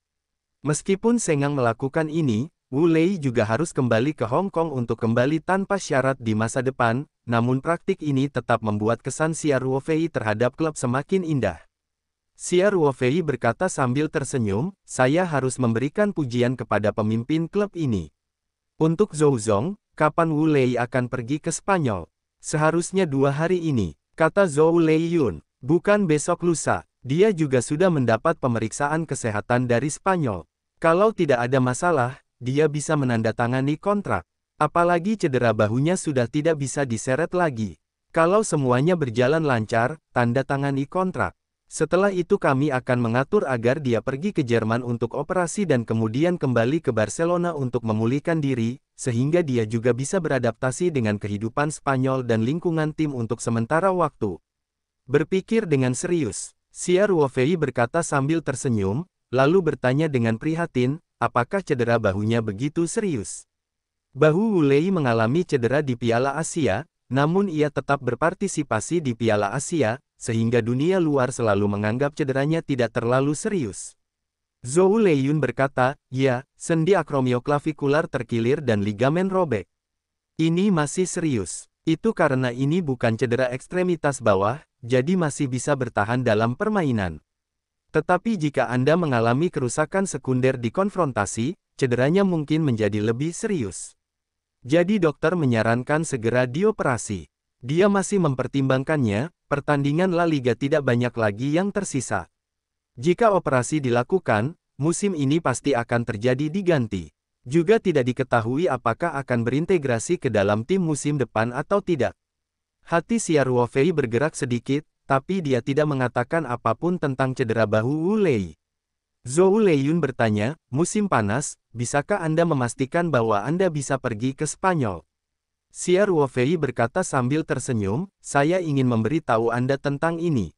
Meskipun Sengang melakukan ini, Wu Lei juga harus kembali ke Hong Kong untuk kembali tanpa syarat di masa depan, namun praktik ini tetap membuat kesan Xia Ruofei terhadap klub semakin indah. Xia Ruofei berkata sambil tersenyum, saya harus memberikan pujian kepada pemimpin klub ini. Untuk Zhou Zong, kapan Wu Lei akan pergi ke Spanyol? Seharusnya 2 hari ini, kata Zhou Leiyun, bukan besok lusa. Dia juga sudah mendapat pemeriksaan kesehatan dari Spanyol. Kalau tidak ada masalah, dia bisa menandatangani kontrak. Apalagi cedera bahunya sudah tidak bisa diseret lagi. Kalau semuanya berjalan lancar, tanda tangani kontrak. Setelah itu kami akan mengatur agar dia pergi ke Jerman untuk operasi dan kemudian kembali ke Barcelona untuk memulihkan diri. sehingga dia juga bisa beradaptasi dengan kehidupan Spanyol dan lingkungan tim untuk sementara waktu. Berpikir dengan serius, Xia Ruofei berkata sambil tersenyum, lalu bertanya dengan prihatin, apakah cedera bahunya begitu serius? Bahu Wu Lei mengalami cedera di Piala Asia, namun ia tetap berpartisipasi di Piala Asia, sehingga dunia luar selalu menganggap cederanya tidak terlalu serius. Zhou Leiyun berkata, ya, sendi akromioklavikular terkilir dan ligamen robek. Ini masih serius. Itu karena ini bukan cedera ekstremitas bawah, jadi masih bisa bertahan dalam permainan. Tetapi jika Anda mengalami kerusakan sekunder di konfrontasi, cederanya mungkin menjadi lebih serius. Jadi dokter menyarankan segera dioperasi. Dia masih mempertimbangkannya, pertandingan La Liga tidak banyak lagi yang tersisa. Jika operasi dilakukan, musim ini pasti akan terjadi diganti. Juga tidak diketahui apakah akan berintegrasi ke dalam tim musim depan atau tidak. Hati Xia Ruofei bergerak sedikit, tapi dia tidak mengatakan apapun tentang cedera bahu Wu Lei. Zhou Leiyun bertanya, musim panas, bisakah Anda memastikan bahwa Anda bisa pergi ke Spanyol? Xia Ruofei berkata sambil tersenyum, saya ingin memberi tahu Anda tentang ini.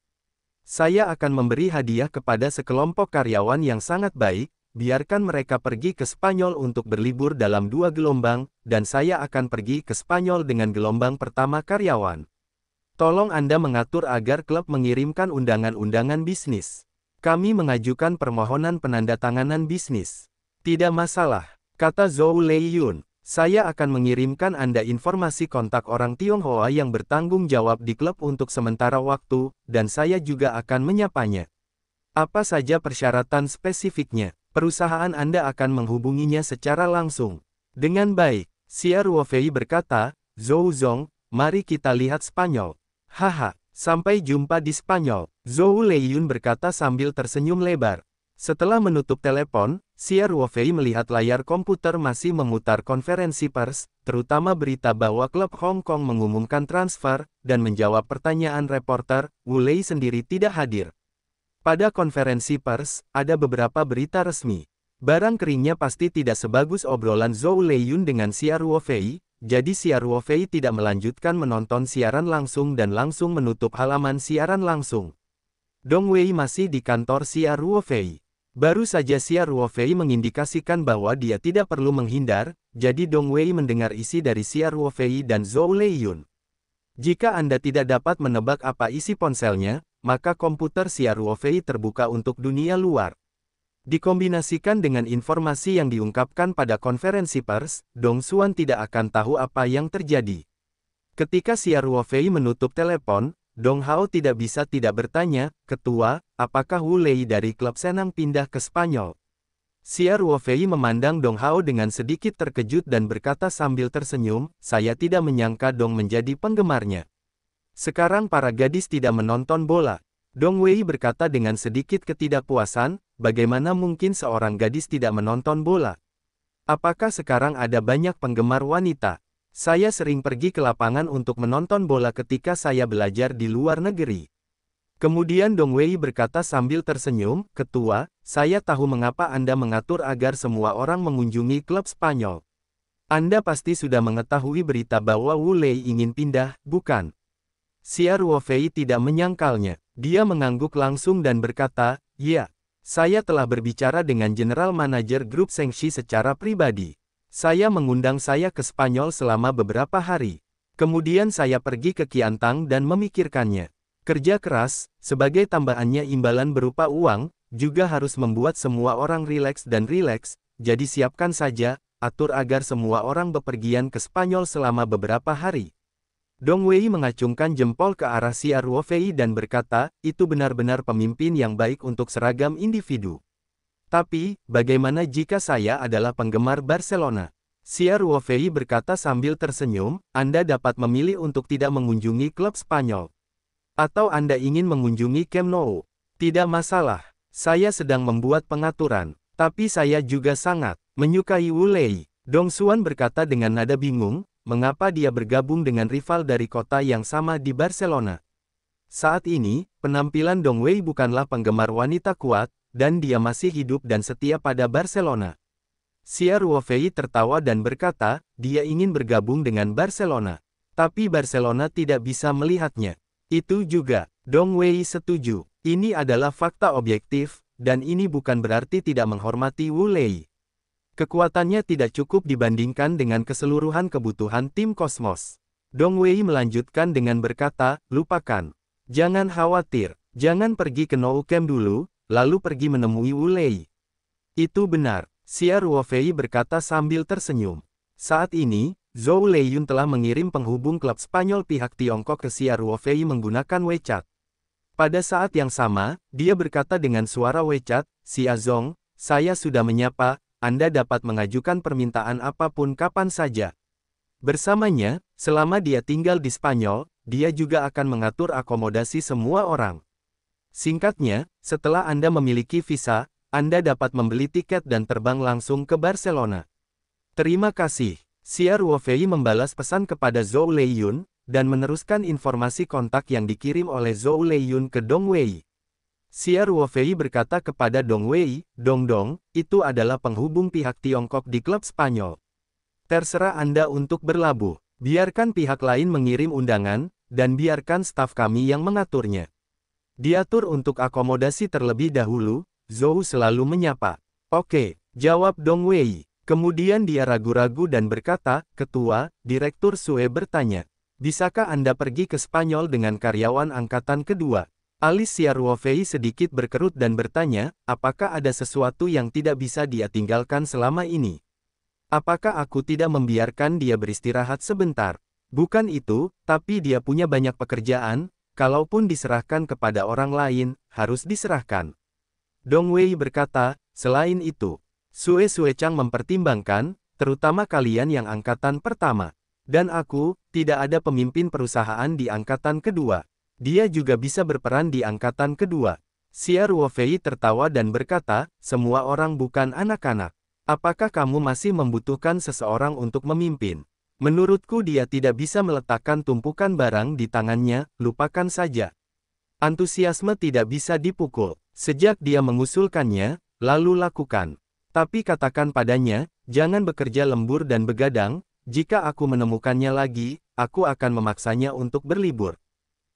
Saya akan memberi hadiah kepada sekelompok karyawan yang sangat baik, biarkan mereka pergi ke Spanyol untuk berlibur dalam 2 gelombang, dan saya akan pergi ke Spanyol dengan gelombang pertama karyawan. Tolong Anda mengatur agar klub mengirimkan undangan-undangan bisnis. Kami mengajukan permohonan penandatanganan bisnis. Tidak masalah, kata Zhou Leiyun. Saya akan mengirimkan Anda informasi kontak orang Tionghoa yang bertanggung jawab di klub untuk sementara waktu, dan saya juga akan menyapanya. Apa saja persyaratan spesifiknya? Perusahaan Anda akan menghubunginya secara langsung. Dengan baik, Xia Ruofei berkata, Zhou Zong, mari kita lihat Spanyol. Haha, sampai jumpa di Spanyol, Zhou Leiyun berkata sambil tersenyum lebar. Setelah menutup telepon, Xia Ruofei melihat layar komputer masih memutar konferensi pers, terutama berita bahwa klub Hong Kong mengumumkan transfer, dan menjawab pertanyaan reporter, Wu Lei sendiri tidak hadir. Pada konferensi pers, ada beberapa berita resmi. Barang keringnya pasti tidak sebagus obrolan Zhou Leiyun dengan Xia Ruofei, jadi Xia Ruofei tidak melanjutkan menonton siaran langsung dan langsung menutup halaman siaran langsung. Dong Wei masih di kantor Xia Ruofei. Baru saja Xia Ruofei mengindikasikan bahwa dia tidak perlu menghindar, jadi Dong Wei mendengar isi dari Xia Ruofei dan Zhou Leiyun. Jika Anda tidak dapat menebak apa isi ponselnya, maka komputer Xia Ruofei terbuka untuk dunia luar. Dikombinasikan dengan informasi yang diungkapkan pada konferensi pers, Dong Xuan tidak akan tahu apa yang terjadi. Ketika Xia Ruofei menutup telepon, Dong Hao tidak bisa tidak bertanya, Ketua, apakah Wu Lei dari klub Senang pindah ke Spanyol? Xia Ruofei memandang Dong Hao dengan sedikit terkejut dan berkata sambil tersenyum, saya tidak menyangka Dong menjadi penggemarnya. Sekarang para gadis tidak menonton bola. Dong Wei berkata dengan sedikit ketidakpuasan, bagaimana mungkin seorang gadis tidak menonton bola? Apakah sekarang ada banyak penggemar wanita? Saya sering pergi ke lapangan untuk menonton bola ketika saya belajar di luar negeri. Kemudian Dong Wei berkata sambil tersenyum, Ketua, saya tahu mengapa Anda mengatur agar semua orang mengunjungi klub Spanyol. Anda pasti sudah mengetahui berita bahwa Wu Lei ingin pindah, bukan? Xia Ruofei tidak menyangkalnya. Dia mengangguk langsung dan berkata, ya, saya telah berbicara dengan General Manager Grup Sengshi secara pribadi. Saya mengundang saya ke Spanyol selama beberapa hari. Kemudian saya pergi ke Qiantang dan memikirkannya. Kerja keras, sebagai tambahannya imbalan berupa uang, juga harus membuat semua orang rileks dan rileks, jadi siapkan saja, atur agar semua orang bepergian ke Spanyol selama beberapa hari. Dong Wei mengacungkan jempol ke arah Xia Ruofei dan berkata, itu benar-benar pemimpin yang baik untuk seragam individu. Tapi, bagaimana jika saya adalah penggemar Barcelona? Xia Ruofei berkata sambil tersenyum, Anda dapat memilih untuk tidak mengunjungi klub Spanyol. Atau Anda ingin mengunjungi Camp Nou? Tidak masalah, saya sedang membuat pengaturan. Tapi saya juga sangat menyukai Wu Lei. Dong Xuan berkata dengan nada bingung, mengapa dia bergabung dengan rival dari kota yang sama di Barcelona. Saat ini, penampilan Dong Wei bukanlah penggemar wanita kuat, dan dia masih hidup dan setia pada Barcelona. Xia Ruofei tertawa dan berkata, dia ingin bergabung dengan Barcelona. Tapi Barcelona tidak bisa melihatnya. Itu juga, Dong Wei setuju. Ini adalah fakta objektif, dan ini bukan berarti tidak menghormati Wu Lei. Kekuatannya tidak cukup dibandingkan dengan keseluruhan kebutuhan tim kosmos. Dong Wei melanjutkan dengan berkata, lupakan. Jangan khawatir, jangan pergi ke Nou Camp dulu, lalu pergi menemui Wu Lei. Itu benar, Xia Ruofei berkata sambil tersenyum. Saat ini, Zhou Leiyun telah mengirim penghubung klub Spanyol pihak Tiongkok ke Xia Ruofei menggunakan WeChat. Pada saat yang sama, dia berkata dengan suara WeChat, Xia Zong, saya sudah menyapa, Anda dapat mengajukan permintaan apapun kapan saja. Bersamanya, selama dia tinggal di Spanyol, dia juga akan mengatur akomodasi semua orang. Singkatnya, setelah Anda memiliki visa, Anda dapat membeli tiket dan terbang langsung ke Barcelona. Terima kasih. Xia Ruofei membalas pesan kepada Zhou Leiyun, dan meneruskan informasi kontak yang dikirim oleh Zhou Leiyun ke Dong Wei. Xia Ruofei berkata kepada Dong Wei, Dong, itu adalah penghubung pihak Tiongkok di klub Spanyol. Terserah Anda untuk berlabuh. Biarkan pihak lain mengirim undangan, dan biarkan staf kami yang mengaturnya. Diatur untuk akomodasi terlebih dahulu, Zhou selalu menyapa. Oke, jawab Dong Wei. Kemudian dia ragu-ragu dan berkata, Ketua, Direktur Sue bertanya, bisakah Anda pergi ke Spanyol dengan karyawan angkatan kedua? Alis Xia Ruofei sedikit berkerut dan bertanya, apakah ada sesuatu yang tidak bisa dia tinggalkan selama ini? Apakah aku tidak membiarkan dia beristirahat sebentar? Bukan itu, tapi dia punya banyak pekerjaan, kalaupun diserahkan kepada orang lain, harus diserahkan. Dong Wei berkata, selain itu, Sue Chang mempertimbangkan, terutama kalian yang angkatan pertama. Dan aku, tidak ada pemimpin perusahaan di angkatan kedua. Dia juga bisa berperan di angkatan kedua. Xia Ruofei tertawa dan berkata, semua orang bukan anak-anak. Apakah kamu masih membutuhkan seseorang untuk memimpin? Menurutku dia tidak bisa meletakkan tumpukan barang di tangannya, lupakan saja. Antusiasme tidak bisa dipukul. Sejak dia mengusulkannya, lalu lakukan. Tapi katakan padanya, jangan bekerja lembur dan begadang, jika aku menemukannya lagi, aku akan memaksanya untuk berlibur.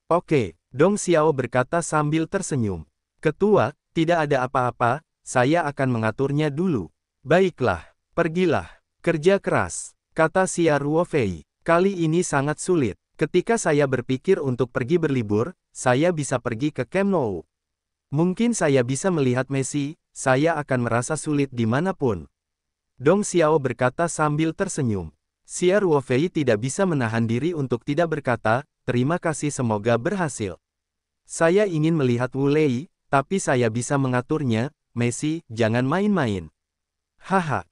Oke, Dong Xiao berkata sambil tersenyum. Ketua, tidak ada apa-apa, saya akan mengaturnya dulu. Baiklah, pergilah, kerja keras, kata Xia Ruofei. Kali ini sangat sulit. Ketika saya berpikir untuk pergi berlibur, saya bisa pergi ke Camp Nou. Mungkin saya bisa melihat Messi, saya akan merasa sulit dimanapun. Dong Xiao berkata sambil tersenyum. Xia Ruofei tidak bisa menahan diri untuk tidak berkata, terima kasih semoga berhasil. Saya ingin melihat Wu Lei, tapi saya bisa mengaturnya, Messi, jangan main-main. Haha,